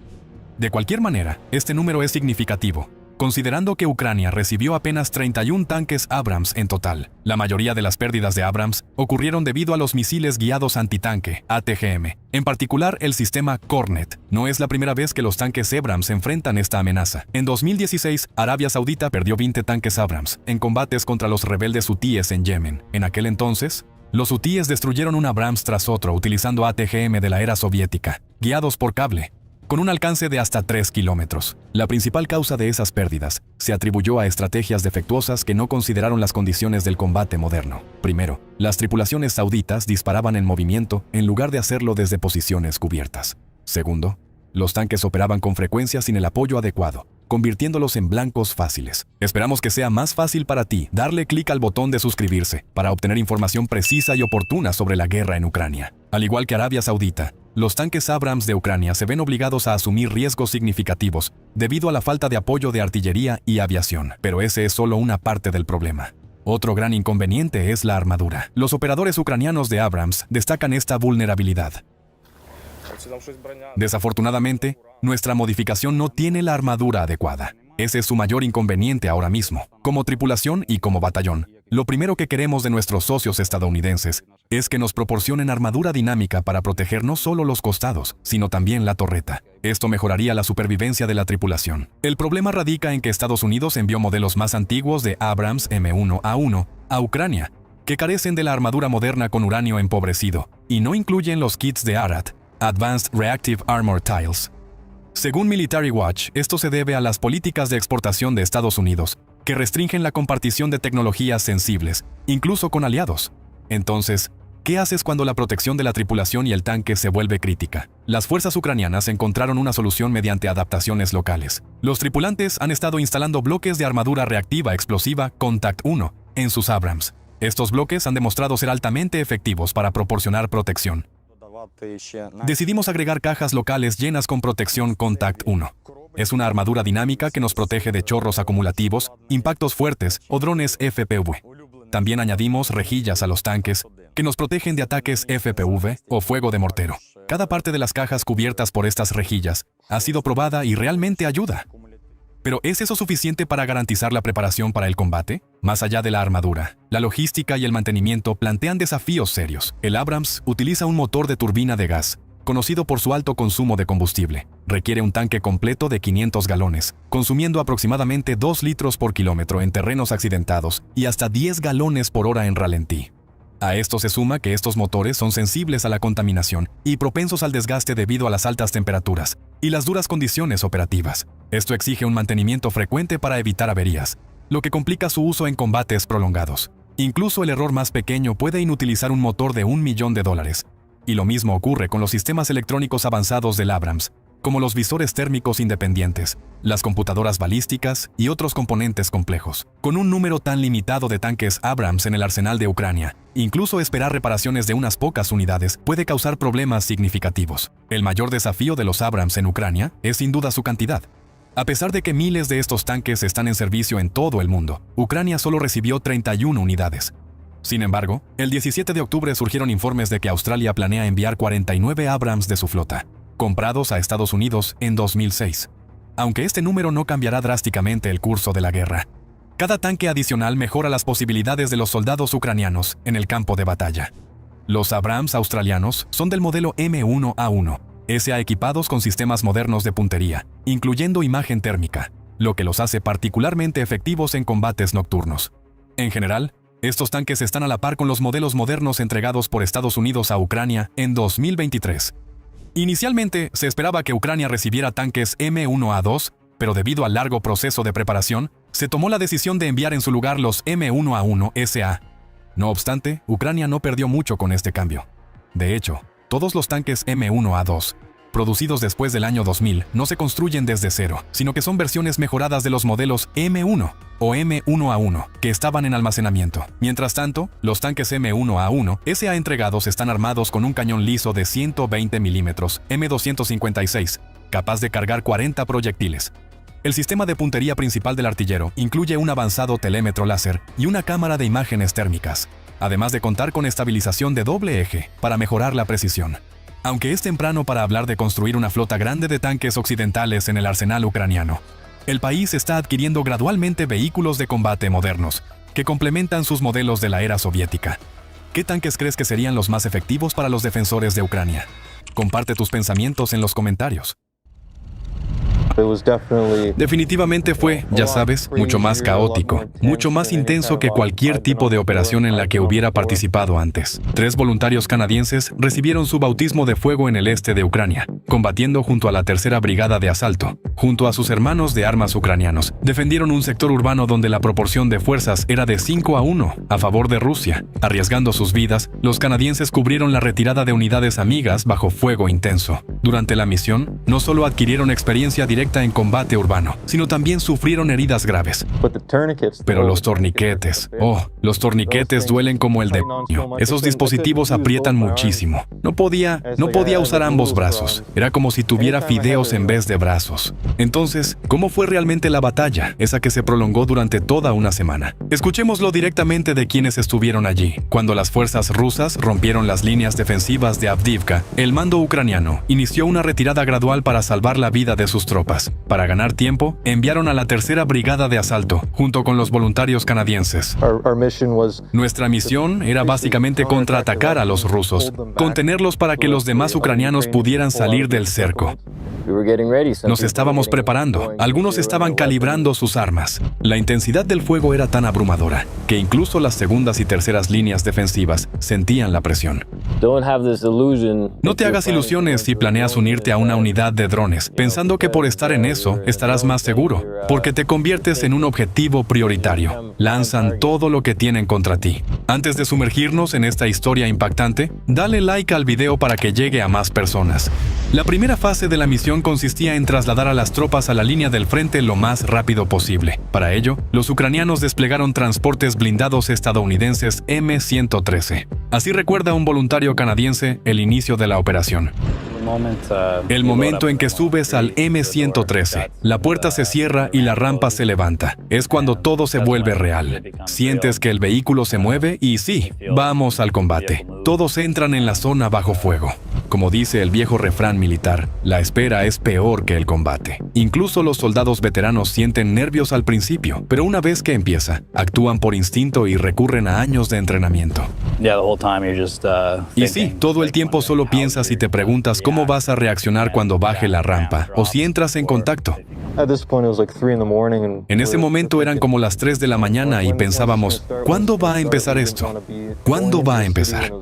De cualquier manera, este número es significativo, considerando que Ucrania recibió apenas 31 tanques Abrams en total. La mayoría de las pérdidas de Abrams ocurrieron debido a los misiles guiados antitanque, ATGM, en particular el sistema Kornet. No es la primera vez que los tanques Abrams enfrentan esta amenaza. En 2016, Arabia Saudita perdió 20 tanques Abrams en combates contra los rebeldes hutíes en Yemen. En aquel entonces, los hutíes destruyeron un Abrams tras otro utilizando ATGM de la era soviética, guiados por cable, con un alcance de hasta 3 kilómetros. La principal causa de esas pérdidas se atribuyó a estrategias defectuosas que no consideraron las condiciones del combate moderno. Primero, las tripulaciones sauditas disparaban en movimiento en lugar de hacerlo desde posiciones cubiertas. Segundo, los tanques operaban con frecuencia sin el apoyo adecuado, convirtiéndolos en blancos fáciles. Esperamos que sea más fácil para ti darle clic al botón de suscribirse para obtener información precisa y oportuna sobre la guerra en Ucrania. Al igual que Arabia Saudita, los tanques Abrams de Ucrania se ven obligados a asumir riesgos significativos debido a la falta de apoyo de artillería y aviación. Pero ese es solo una parte del problema. Otro gran inconveniente es la armadura. Los operadores ucranianos de Abrams destacan esta vulnerabilidad. Desafortunadamente, nuestra modificación no tiene la armadura adecuada. Ese es su mayor inconveniente ahora mismo. Como tripulación y como batallón, lo primero que queremos de nuestros socios estadounidenses es que nos proporcionen armadura dinámica para proteger no solo los costados, sino también la torreta. Esto mejoraría la supervivencia de la tripulación. El problema radica en que Estados Unidos envió modelos más antiguos de Abrams M1A1 a Ucrania, que carecen de la armadura moderna con uranio empobrecido, y no incluyen los kits de ARAT, Advanced Reactive Armor Tiles. Según Military Watch, esto se debe a las políticas de exportación de Estados Unidos, que restringen la compartición de tecnologías sensibles, incluso con aliados. Entonces, ¿qué haces cuando la protección de la tripulación y el tanque se vuelve crítica? Las fuerzas ucranianas encontraron una solución mediante adaptaciones locales. Los tripulantes han estado instalando bloques de armadura reactiva explosiva Contact 1 en sus Abrams. Estos bloques han demostrado ser altamente efectivos para proporcionar protección. Decidimos agregar cajas locales llenas con protección Contact 1. Es una armadura dinámica que nos protege de chorros acumulativos, impactos fuertes o drones FPV. También añadimos rejillas a los tanques que nos protegen de ataques FPV o fuego de mortero. Cada parte de las cajas cubiertas por estas rejillas ha sido probada y realmente ayuda. ¿Pero es eso suficiente para garantizar la preparación para el combate? Más allá de la armadura, la logística y el mantenimiento plantean desafíos serios. El Abrams utiliza un motor de turbina de gas, conocido por su alto consumo de combustible. Requiere un tanque completo de 500 galones, consumiendo aproximadamente 2 litros por kilómetro en terrenos accidentados y hasta 10 galones por hora en ralentí. A esto se suma que estos motores son sensibles a la contaminación y propensos al desgaste debido a las altas temperaturas y las duras condiciones operativas. Esto exige un mantenimiento frecuente para evitar averías. lo que complica su uso en combates prolongados. Incluso el error más pequeño puede inutilizar un motor de $1 millón. Y lo mismo ocurre con los sistemas electrónicos avanzados del Abrams, como los visores térmicos independientes, las computadoras balísticas y otros componentes complejos. Con un número tan limitado de tanques Abrams en el arsenal de Ucrania, incluso esperar reparaciones de unas pocas unidades puede causar problemas significativos. El mayor desafío de los Abrams en Ucrania es sin duda su cantidad. A pesar de que miles de estos tanques están en servicio en todo el mundo, Ucrania solo recibió 31 unidades. Sin embargo, el 17 de octubre surgieron informes de que Australia planea enviar 49 Abrams de su flota, comprados a Estados Unidos en 2006. Aunque este número no cambiará drásticamente el curso de la guerra. Cada tanque adicional mejora las posibilidades de los soldados ucranianos en el campo de batalla. Los Abrams australianos son del modelo M1A1, SA equipados con sistemas modernos de puntería, incluyendo imagen térmica, lo que los hace particularmente efectivos en combates nocturnos. En general, estos tanques están a la par con los modelos modernos entregados por Estados Unidos a Ucrania en 2023. Inicialmente, se esperaba que Ucrania recibiera tanques M1A2, pero debido al largo proceso de preparación, se tomó la decisión de enviar en su lugar los M1A1 SA. No obstante, Ucrania no perdió mucho con este cambio. De hecho, todos los tanques M1A2, producidos después del año 2000, no se construyen desde cero, sino que son versiones mejoradas de los modelos M1 o M1A1 que estaban en almacenamiento. Mientras tanto, los tanques M1A1 SA entregados están armados con un cañón liso de 120 mm M256, capaz de cargar 40 proyectiles. El sistema de puntería principal del artillero incluye un avanzado telémetro láser y una cámara de imágenes térmicas, además de contar con estabilización de doble eje para mejorar la precisión. Aunque es temprano para hablar de construir una flota grande de tanques occidentales en el arsenal ucraniano, el país está adquiriendo gradualmente vehículos de combate modernos, que complementan sus modelos de la era soviética. ¿Qué tanques crees que serían los más efectivos para los defensores de Ucrania? Comparte tus pensamientos en los comentarios. Definitivamente fue, ya sabes, mucho más caótico, mucho más intenso que cualquier tipo de operación en la que hubiera participado antes. 3 voluntarios canadienses recibieron su bautismo de fuego en el este de Ucrania, combatiendo junto a la tercera brigada de asalto, junto a sus hermanos de armas ucranianos. Defendieron un sector urbano donde la proporción de fuerzas era de 5-1 a favor de Rusia. Arriesgando sus vidas, los canadienses cubrieron la retirada de unidades amigas bajo fuego intenso. Durante la misión, no solo adquirieron experiencia directa en combate urbano, sino también sufrieron heridas graves. Pero los torniquetes, los torniquetes duelen como el demonio. Esos dispositivos aprietan muchísimo. No podía usar ambos brazos. Era como si tuviera fideos en vez de brazos. Entonces, ¿cómo fue realmente la batalla, esa que se prolongó durante toda una semana? Escuchémoslo directamente de quienes estuvieron allí. Cuando las fuerzas rusas rompieron las líneas defensivas de Avdiivka, el mando ucraniano inició una retirada gradual para salvar la vida de sus tropas. Para ganar tiempo, enviaron a la tercera brigada de asalto, junto con los voluntarios canadienses. Nuestra misión era básicamente contraatacar a los rusos, contenerlos para que los demás ucranianos pudieran salir del cerco. Nos estábamos preparando, algunos estaban calibrando sus armas. La intensidad del fuego era tan abrumadora que incluso las segundas y terceras líneas defensivas sentían la presión. No te hagas ilusiones si planeas unirte a una unidad de drones, pensando que por estar en eso estarás más seguro, porque te conviertes en un objetivo prioritario. Lanzan todo lo que tienen contra ti. Antes de sumergirnos en esta historia impactante, dale like al video para que llegue a más personas. La primera fase de la misión consistía en trasladar a las tropas a la línea del frente lo más rápido posible. Para ello, los ucranianos desplegaron transportes blindados estadounidenses M113. Así recuerda un voluntario canadiense el inicio de la operación. El momento en que subes al M113, la puerta se cierra y la rampa se levanta. Es cuando todo se vuelve real. Sientes que el vehículo se mueve y sí, vamos al combate. Todos entran en la zona bajo fuego. Como dice el viejo refrán militar, la espera es peor que el combate. Incluso los soldados veteranos sienten nervios al principio, pero una vez que empieza, actúan por instinto y recurren a años de entrenamiento. Y sí, todo el tiempo solo piensas y te preguntas cómo vas a reaccionar cuando baje la rampa o si entras en contacto. En ese momento eran como las 3 de la mañana y pensábamos, ¿cuándo va a empezar esto? ¿Cuándo va a empezar?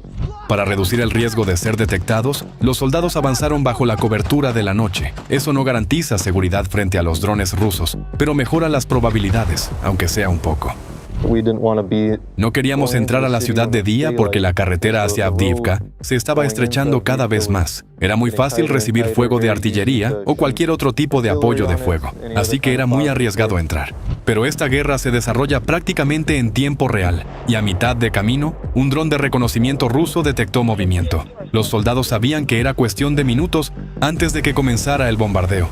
Para reducir el riesgo de ser detectados, los soldados avanzaron bajo la cobertura de la noche. Eso no garantiza seguridad frente a los drones rusos, pero mejora las probabilidades, aunque sea un poco. No queríamos entrar a la ciudad de día porque la carretera hacia Avdiivka se estaba estrechando cada vez más. Era muy fácil recibir fuego de artillería o cualquier otro tipo de apoyo de fuego, así que era muy arriesgado entrar. Pero esta guerra se desarrolla prácticamente en tiempo real, y a mitad de camino, un dron de reconocimiento ruso detectó movimiento. Los soldados sabían que era cuestión de minutos antes de que comenzara el bombardeo.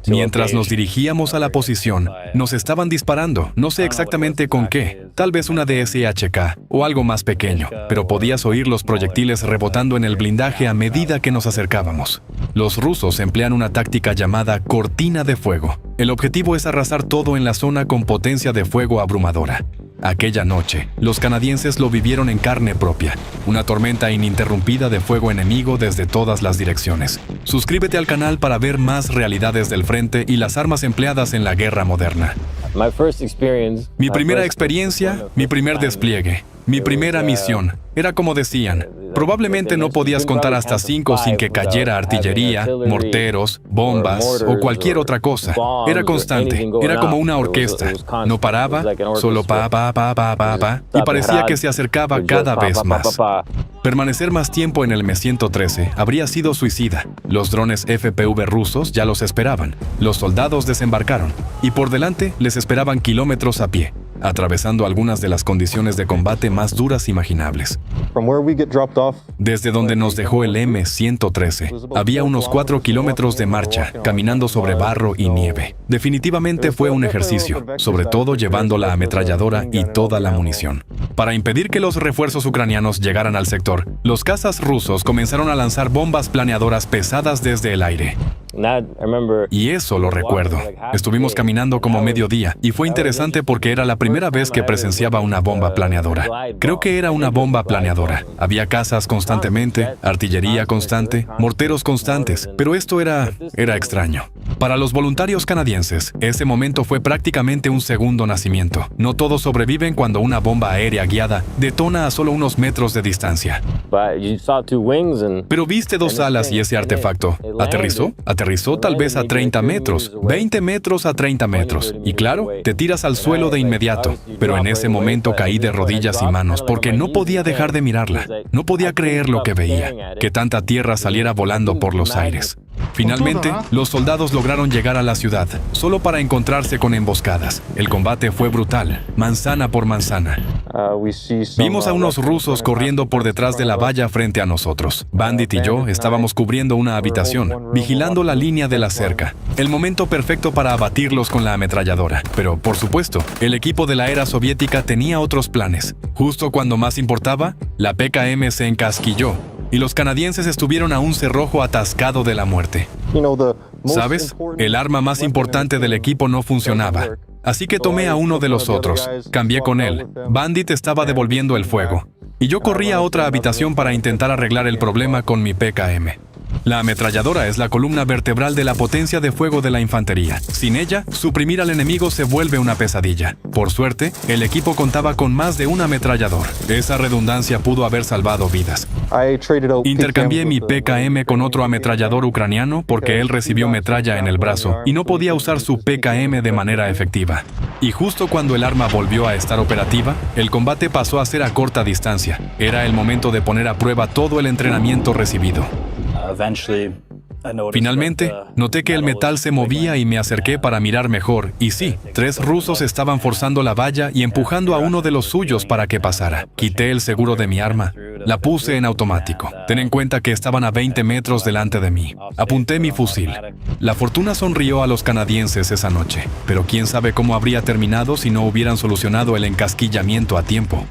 Mientras nos dirigíamos a la posición, nos estaban disparando, no sé exactamente con qué, tal vez una DSHK o algo más pequeño, pero podías oír los proyectiles rebotando en el blindaje a medida que nos acercábamos. Los rusos emplean una táctica llamada cortina de fuego. El objetivo es arrasar todo en la zona con potencia de fuego abrumadora. Aquella noche, los canadienses lo vivieron en carne propia, una tormenta ininterrumpida de fuego enemigo desde todas las direcciones. Suscríbete al canal para ver más realidades del frente y las armas empleadas en la guerra moderna. Mi primera experiencia, mi primer despliegue, mi primera misión, era como decían, probablemente no podías contar hasta 5 sin que cayera artillería, morteros, bombas o cualquier otra cosa. Era constante, era como una orquesta. No paraba, solo pa, y parecía que se acercaba cada vez más. Permanecer más tiempo en el M-113 habría sido suicida. Los drones FPV rusos ya los esperaban. Los soldados desembarcaron y por delante les esperaban kilómetros a pie, atravesando algunas de las condiciones de combate más duras imaginables. Desde donde nos dejó el M-113, había unos 4 kilómetros de marcha, caminando sobre barro y nieve. Definitivamente fue un ejercicio, sobre todo llevando la ametralladora y toda la munición. Para impedir que los refuerzos ucranianos llegaran al sector, los cazas rusos comenzaron a lanzar bombas planeadoras pesadas desde el aire. Y eso lo recuerdo. Estuvimos caminando como mediodía y fue interesante porque era la primera vez que presenciaba una bomba planeadora. Creo que era una bomba planeadora. Había cazas constantemente, artillería constante, morteros constantes, pero esto era extraño. Para los voluntarios canadienses, ese momento fue prácticamente un segundo nacimiento. No todos sobreviven cuando una bomba aérea guiada detona a solo unos metros de distancia. Pero viste 2 alas y ese artefacto. Aterrizó tal vez a 30 metros, 20 metros a 30 metros. Y claro, te tiras al suelo de inmediato. Pero en ese momento caí de rodillas y manos porque no podía dejar de mirarla. No podía creer lo que veía, que tanta tierra saliera volando por los aires. Finalmente, los soldados lograron llegar a la ciudad, solo para encontrarse con emboscadas. El combate fue brutal, manzana por manzana. Vimos a unos rusos corriendo por detrás de la valla frente a nosotros. Bandit y yo estábamos cubriendo una habitación, vigilando la línea de la cerca. El momento perfecto para abatirlos con la ametralladora. Pero, por supuesto, el equipo de la era soviética tenía otros planes. Justo cuando más importaba, la PKM se encasquilló y los canadienses estuvieron a un cerrojo atascado de la muerte. ¿Sabes? El arma más importante del equipo no funcionaba. Así que tomé a uno de los otros. Cambié con él. Bandit estaba devolviendo el fuego. Y yo corrí a otra habitación para intentar arreglar el problema con mi PKM. La ametralladora es la columna vertebral de la potencia de fuego de la infantería. Sin ella, suprimir al enemigo se vuelve una pesadilla. Por suerte, el equipo contaba con más de un ametrallador. Esa redundancia pudo haber salvado vidas. Intercambié mi PKM con otro ametrallador ucraniano porque él recibió metralla en el brazo y no podía usar su PKM de manera efectiva. Y justo cuando el arma volvió a estar operativa, el combate pasó a ser a corta distancia. Era el momento de poner a prueba todo el entrenamiento recibido. Finalmente, noté que el metal se movía y me acerqué para mirar mejor. Y sí, 3 rusos estaban forzando la valla y empujando a uno de los suyos para que pasara. Quité el seguro de mi arma. La puse en automático. Ten en cuenta que estaban a 20 metros delante de mí. Apunté mi fusil. La fortuna sonrió a los canadienses esa noche. Pero quién sabe cómo habría terminado si no hubieran solucionado el encasquillamiento a tiempo.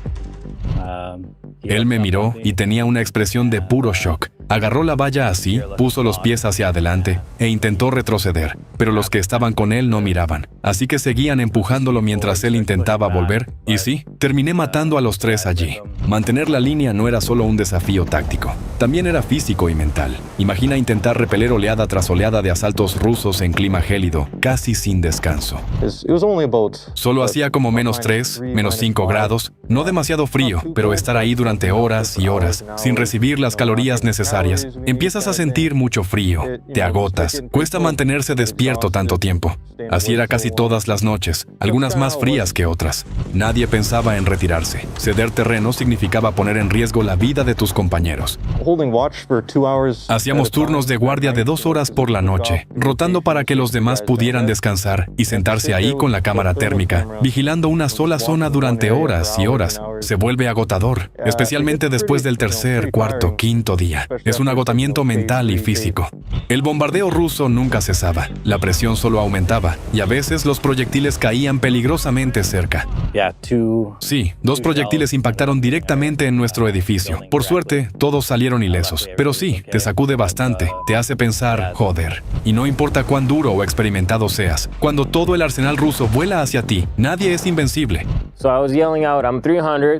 Él me miró y tenía una expresión de puro shock. Agarró la valla así, puso los pies hacia adelante e intentó retroceder, pero los que estaban con él no miraban. Así que seguían empujándolo mientras él intentaba volver, y sí, terminé matando a los tres allí. Mantener la línea no era solo un desafío táctico, también era físico y mental. Imagina intentar repeler oleada tras oleada de asaltos rusos en clima gélido, casi sin descanso. Solo hacía como -3, -5 grados, no demasiado frío, pero estar ahí durante horas y horas, sin recibir las calorías necesarias. Empiezas a sentir mucho frío, te agotas, cuesta mantenerse despierto tanto tiempo. Así era casi todas las noches, algunas más frías que otras. Nadie pensaba en retirarse. Ceder terreno significaba poner en riesgo la vida de tus compañeros. Hacíamos turnos de guardia de 2 horas por la noche, rotando para que los demás pudieran descansar y sentarse ahí con la cámara térmica, vigilando una sola zona durante horas y horas. Se vuelve agotador, especialmente después del tercer, cuarto, quinto día. Es un agotamiento mental y físico. El bombardeo ruso nunca cesaba, la presión solo aumentaba y a veces los proyectiles caían peligrosamente cerca. Sí, 2 proyectiles impactaron directamente en nuestro edificio. Por suerte, todos salieron ilesos, pero sí, te sacude bastante, te hace pensar, joder. Y no importa cuán duro o experimentado seas, cuando todo el arsenal ruso vuela hacia ti, nadie es invencible.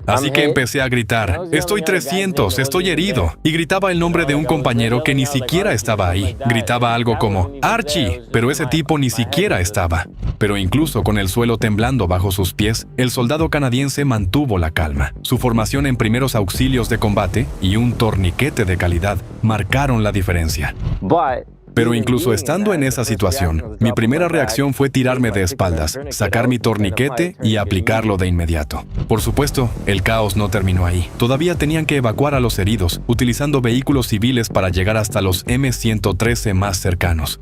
Así que empecé a gritar, estoy 300, estoy herido, y gritaba el nombre de un compañero que ni siquiera estaba ahí. Gritaba algo como, Archie, pero ese tipo ni siquiera estaba. Pero incluso con el suelo temblando bajo sus pies, el soldado canadiense mantuvo la calma. Su formación en primeros auxilios de combate y un torniquete de calidad marcaron la diferencia. Pero incluso estando en esa situación, mi primera reacción fue tirarme de espaldas, sacar mi torniquete y aplicarlo de inmediato. Por supuesto, el caos no terminó ahí. Todavía tenían que evacuar a los heridos, utilizando vehículos civiles para llegar hasta los M113 más cercanos.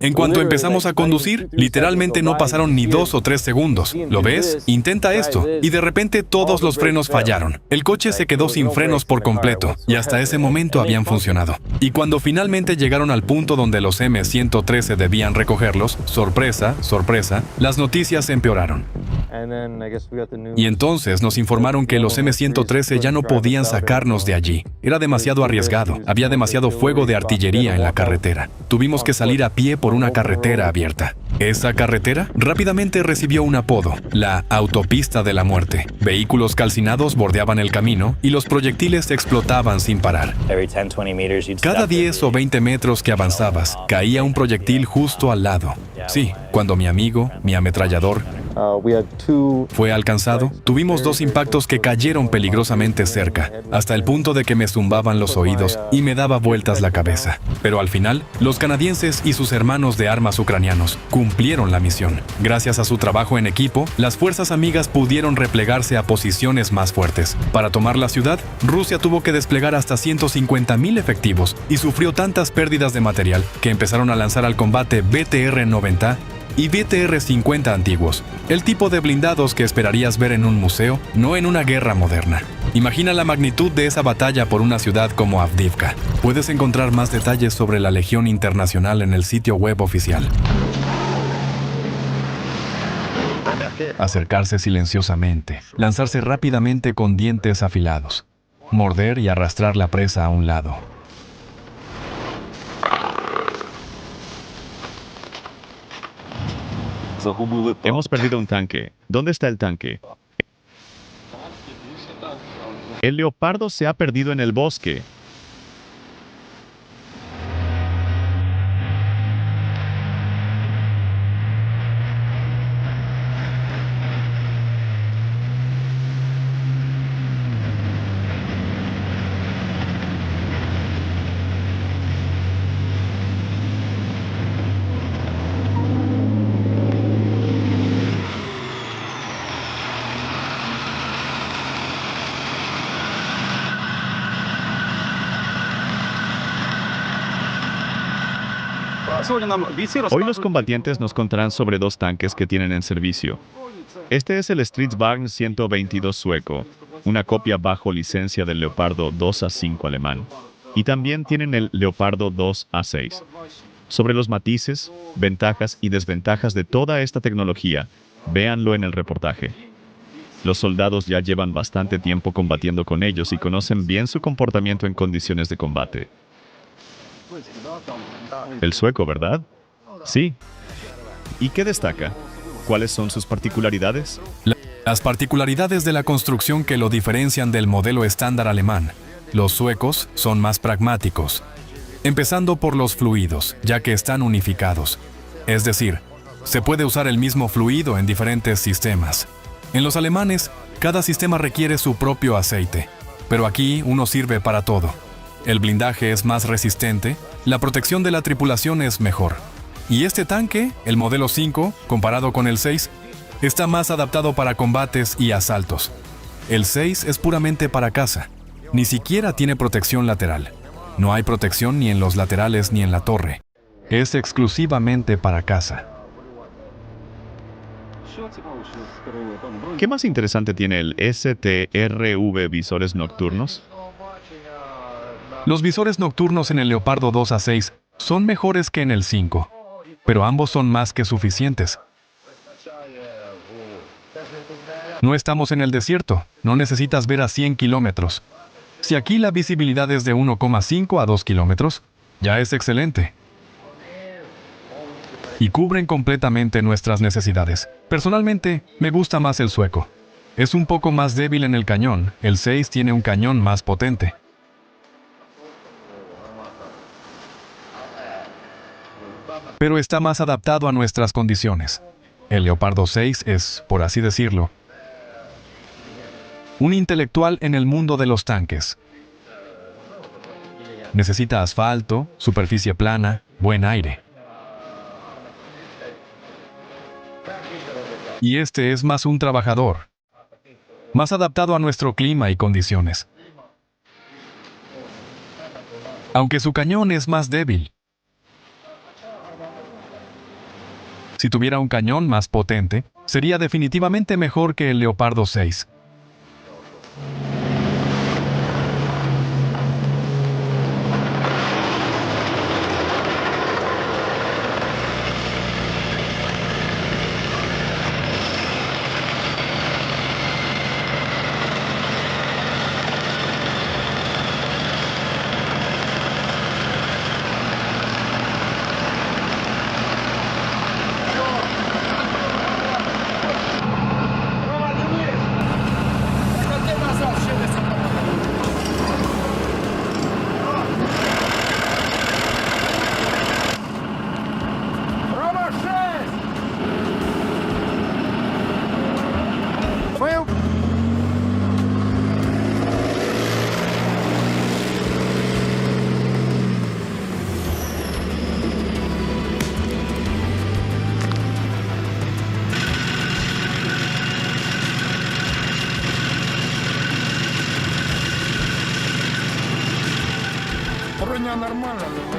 En cuanto empezamos a conducir, literalmente no pasaron ni 2 o 3 segundos. ¿Lo ves? Intenta esto. Y de repente todos los frenos fallaron. El coche se quedó sin frenos por completo, y hasta ese momento habían funcionado. Y cuando finalmente llegaron al punto donde los M113 debían recogerlos, sorpresa, sorpresa, las noticias empeoraron. Y entonces nos informaron que los M113 ya no podían sacarnos de allí. Era demasiado arriesgado, había demasiado fuego de artillería en la carretera. Tuvimos que salir a pie por una carretera abierta. Esa carretera rápidamente recibió un apodo, la autopista de la muerte. Vehículos calcinados bordeaban el camino y los proyectiles explotaban sin parar. Cada 10 o 20 metros que avanzabas, caía un proyectil justo al lado. Sí, cuando mi amigo, mi ametrallador, fue alcanzado, tuvimos 2 impactos que cayeron peligrosamente cerca, hasta el punto de que me zumbaban los oídos y me daba vueltas la cabeza. Pero al final, los canadienses y sus hermanos de armas ucranianos cumplieron la misión. Gracias a su trabajo en equipo, las fuerzas amigas pudieron replegarse a posiciones más fuertes. Para tomar la ciudad, Rusia tuvo que desplegar hasta 150,000 efectivos y sufrió tantas pérdidas de material que empezaron a lanzar al combate BTR-90 y BTR-50 antiguos, el tipo de blindados que esperarías ver en un museo, no en una guerra moderna. Imagina la magnitud de esa batalla por una ciudad como Avdiivka. Puedes encontrar más detalles sobre la Legión Internacional en el sitio web oficial. Acercarse silenciosamente, lanzarse rápidamente con dientes afilados, morder y arrastrar la presa a un lado. Hemos perdido un tanque. ¿Dónde está el tanque? El leopardo se ha perdido en el bosque. Hoy los combatientes nos contarán sobre 2 tanques que tienen en servicio. Este es el Stridsvagn 122 sueco, una copia bajo licencia del Leopardo 2A5 alemán. Y también tienen el Leopardo 2A6. Sobre los matices, ventajas y desventajas de toda esta tecnología, véanlo en el reportaje. Los soldados ya llevan bastante tiempo combatiendo con ellos y conocen bien su comportamiento en condiciones de combate. El sueco, ¿verdad? Sí. ¿Y qué destaca? ¿Cuáles son sus particularidades? Las particularidades de la construcción que lo diferencian del modelo estándar alemán. Los suecos son más pragmáticos, empezando por los fluidos, ya que están unificados. Es decir, se puede usar el mismo fluido en diferentes sistemas. En los alemanes, cada sistema requiere su propio aceite, pero aquí uno sirve para todo. El blindaje es más resistente, la protección de la tripulación es mejor. Y este tanque, el modelo 5, comparado con el 6, está más adaptado para combates y asaltos. El 6 es puramente para caza. Ni siquiera tiene protección lateral. No hay protección ni en los laterales ni en la torre. Es exclusivamente para caza. ¿Qué más interesante tiene el STRV visores nocturnos? Los visores nocturnos en el Leopardo 2A6 son mejores que en el 5, pero ambos son más que suficientes. No estamos en el desierto, no necesitas ver a 100 kilómetros. Si aquí la visibilidad es de 1,5 a 2 kilómetros, ya es excelente. Y cubren completamente nuestras necesidades. Personalmente, me gusta más el sueco. Es un poco más débil en el cañón, el 6 tiene un cañón más potente. Pero está más adaptado a nuestras condiciones. El Leopardo 6 es, por así decirlo, un intelectual en el mundo de los tanques. Necesita asfalto, superficie plana, buen aire. Y este es más un trabajador, más adaptado a nuestro clima y condiciones. Aunque su cañón es más débil. Si tuviera un cañón más potente, sería definitivamente mejor que el Leopardo 6.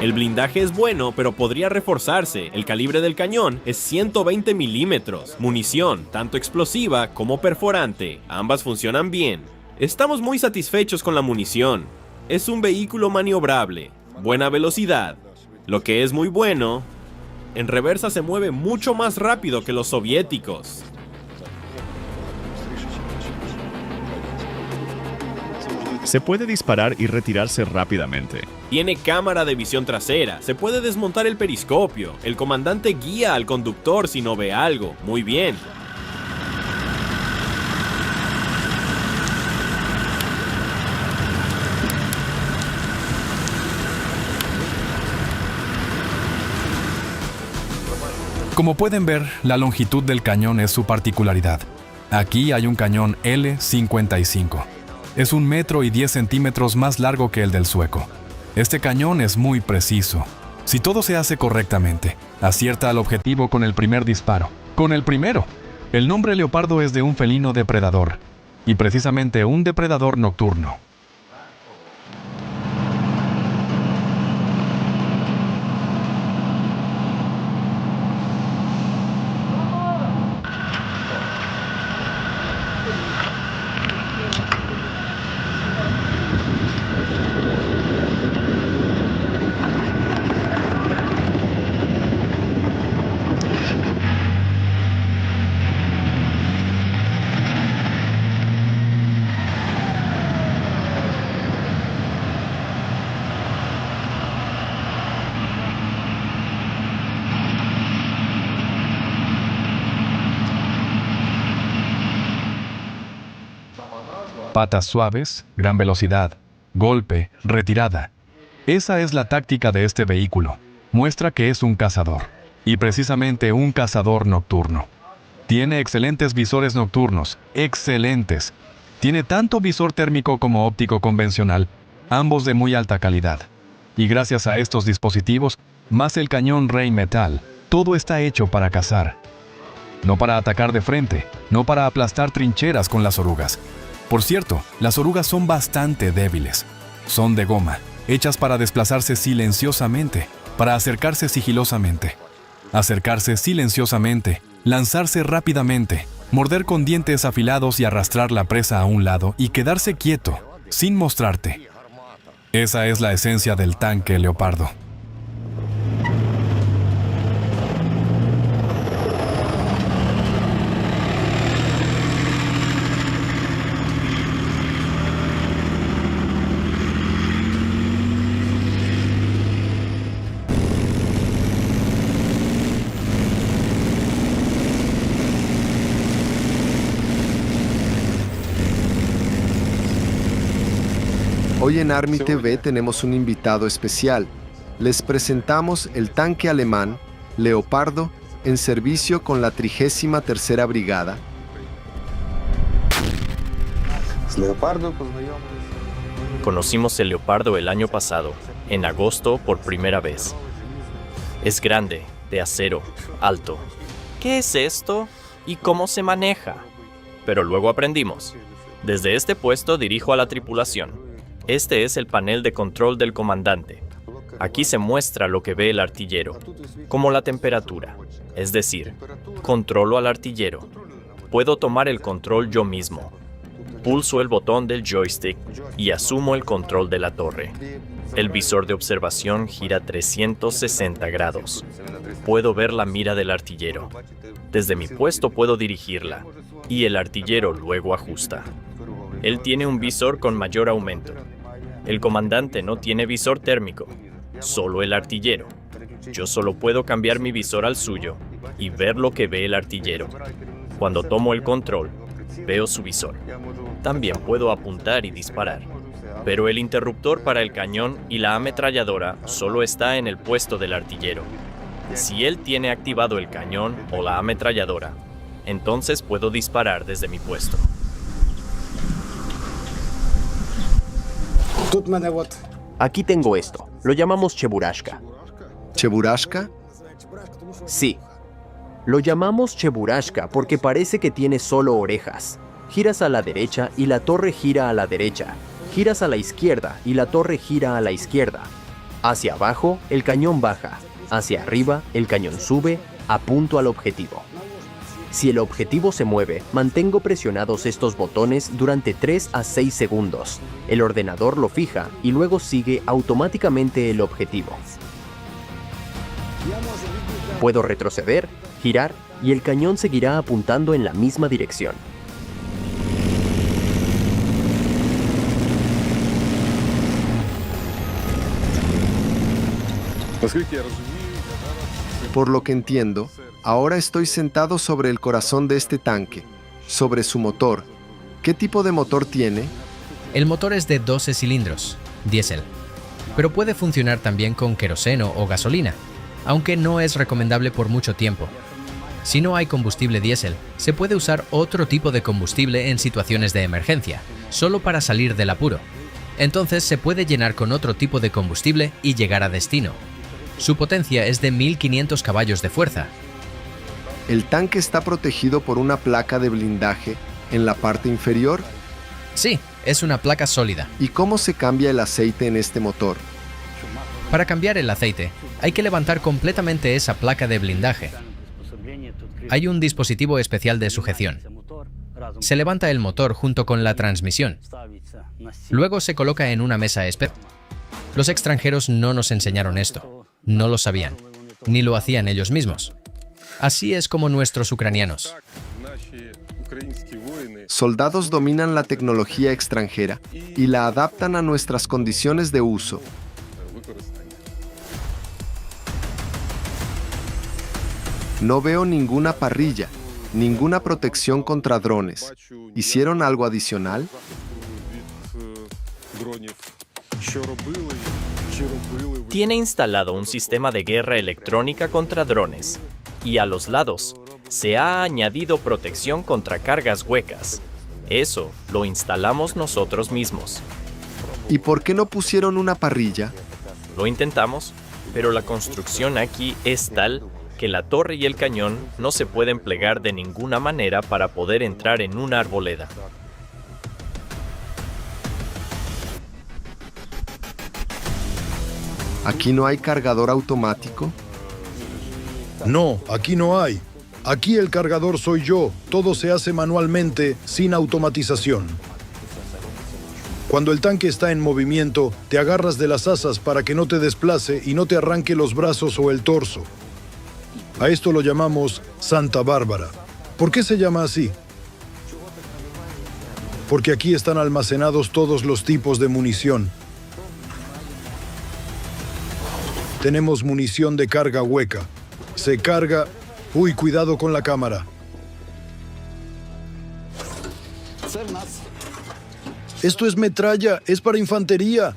El blindaje es bueno, pero podría reforzarse. El calibre del cañón es 120 milímetros. Munición, tanto explosiva como perforante. Ambas funcionan bien. Estamos muy satisfechos con la munición. Es un vehículo maniobrable, buena velocidad. Lo que es muy bueno, en reversa se mueve mucho más rápido que los soviéticos. Se puede disparar y retirarse rápidamente. Tiene cámara de visión trasera, se puede desmontar el periscopio. El comandante guía al conductor si no ve algo. Muy bien. Como pueden ver, la longitud del cañón es su particularidad. Aquí hay un cañón L55. Es 1 metro y 10 centímetros más largo que el del sueco. Este cañón es muy preciso. Si todo se hace correctamente, acierta al objetivo con el primer disparo. ¡Con el primero! El nombre leopardo es de un felino depredador, y precisamente un depredador nocturno. Patas suaves, gran velocidad, golpe, retirada. Esa es la táctica de este vehículo. Muestra que es un cazador. Y precisamente un cazador nocturno. Tiene excelentes visores nocturnos. ¡Excelentes! Tiene tanto visor térmico como óptico convencional, ambos de muy alta calidad. Y gracias a estos dispositivos, más el cañón Rheinmetall, todo está hecho para cazar. No para atacar de frente, no para aplastar trincheras con las orugas. Por cierto, las orugas son bastante débiles. Son de goma, hechas para desplazarse silenciosamente, para acercarse sigilosamente. Acercarse silenciosamente, lanzarse rápidamente, morder con dientes afilados y arrastrar la presa a un lado y quedarse quieto, sin mostrarte. Esa es la esencia del tanque Leopardo. Hoy en Army TV tenemos un invitado especial. Les presentamos el tanque alemán Leopardo en servicio con la 33ª Brigada. Conocimos el Leopardo el año pasado, en agosto por primera vez. Es grande, de acero, alto. ¿Qué es esto? ¿Y cómo se maneja? Pero luego aprendimos. Desde este puesto dirijo a la tripulación. Este es el panel de control del comandante. Aquí se muestra lo que ve el artillero, como la temperatura, es decir, controlo al artillero. Puedo tomar el control yo mismo. Pulso el botón del joystick y asumo el control de la torre. El visor de observación gira 360 grados. Puedo ver la mira del artillero. Desde mi puesto puedo dirigirla, y el artillero luego ajusta. Él tiene un visor con mayor aumento. El comandante no tiene visor térmico, solo el artillero. Yo solo puedo cambiar mi visor al suyo y ver lo que ve el artillero. Cuando tomo el control, veo su visor. También puedo apuntar y disparar. Pero el interruptor para el cañón y la ametralladora solo está en el puesto del artillero. Si él tiene activado el cañón o la ametralladora, entonces puedo disparar desde mi puesto. Aquí tengo esto. Lo llamamos Cheburashka. ¿Cheburashka? Sí. Lo llamamos Cheburashka porque parece que tiene solo orejas. Giras a la derecha y la torre gira a la derecha. Giras a la izquierda y la torre gira a la izquierda. Hacia abajo, el cañón baja. Hacia arriba, el cañón sube. Apunto al objetivo. Si el objetivo se mueve, mantengo presionados estos botones durante 3 a 6 segundos. El ordenador lo fija y luego sigue automáticamente el objetivo. Puedo retroceder, girar y el cañón seguirá apuntando en la misma dirección. Por lo que entiendo, ahora estoy sentado sobre el corazón de este tanque, sobre su motor. ¿Qué tipo de motor tiene? El motor es de 12 cilindros, diésel, pero puede funcionar también con queroseno o gasolina, aunque no es recomendable por mucho tiempo. Si no hay combustible diésel, se puede usar otro tipo de combustible en situaciones de emergencia, solo para salir del apuro. Entonces se puede llenar con otro tipo de combustible y llegar a destino. Su potencia es de 1500 caballos de fuerza. ¿El tanque está protegido por una placa de blindaje en la parte inferior? Sí, es una placa sólida. ¿Y cómo se cambia el aceite en este motor? Para cambiar el aceite, hay que levantar completamente esa placa de blindaje. Hay un dispositivo especial de sujeción. Se levanta el motor junto con la transmisión. Luego se coloca en una mesa especial. Los extranjeros no nos enseñaron esto. No lo sabían, ni lo hacían ellos mismos. Así es como nuestros ucranianos. Soldados dominan la tecnología extranjera y la adaptan a nuestras condiciones de uso. No veo ninguna parrilla. Ninguna protección contra drones. ¿Hicieron algo adicional? Tiene instalado un sistema de guerra electrónica contra drones, y a los lados se ha añadido protección contra cargas huecas. Eso lo instalamos nosotros mismos. ¿Y por qué no pusieron una parrilla? Lo intentamos, pero la construcción aquí es tal que la torre y el cañón no se pueden plegar de ninguna manera para poder entrar en una arboleda. ¿Aquí no hay cargador automático? No, aquí no hay. Aquí el cargador soy yo. Todo se hace manualmente, sin automatización. Cuando el tanque está en movimiento, te agarras de las asas para que no te desplace y no te arranque los brazos o el torso. A esto lo llamamos Santa Bárbara. ¿Por qué se llama así? Porque aquí están almacenados todos los tipos de munición. Tenemos munición de carga hueca. Se carga... Uy, cuidado con la cámara. Esto es metralla, es para infantería.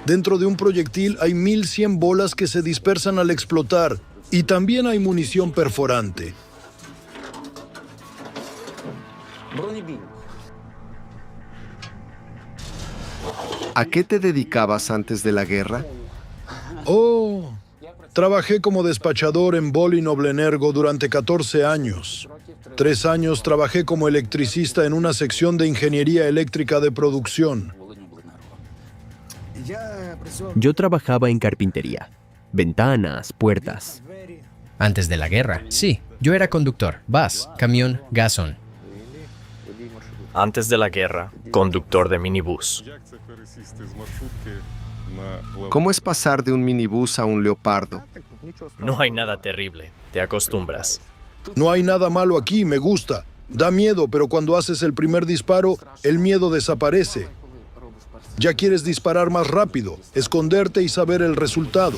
Dentro de un proyectil hay 1100 bolas que se dispersan al explotar. Y también hay munición perforante. ¿A qué te dedicabas antes de la guerra? Oh, trabajé como despachador en Boli Noblenergo durante 14 años. 3 años trabajé como electricista en una sección de ingeniería eléctrica de producción. Yo trabajaba en carpintería. Ventanas, puertas. Antes de la guerra, sí. Yo era conductor, bus, camión, gasón. Antes de la guerra, conductor de minibús. ¿Cómo es pasar de un minibús a un Leopardo? No hay nada terrible, te acostumbras. No hay nada malo aquí, me gusta. Da miedo, pero cuando haces el primer disparo, el miedo desaparece. Ya quieres disparar más rápido, esconderte y saber el resultado.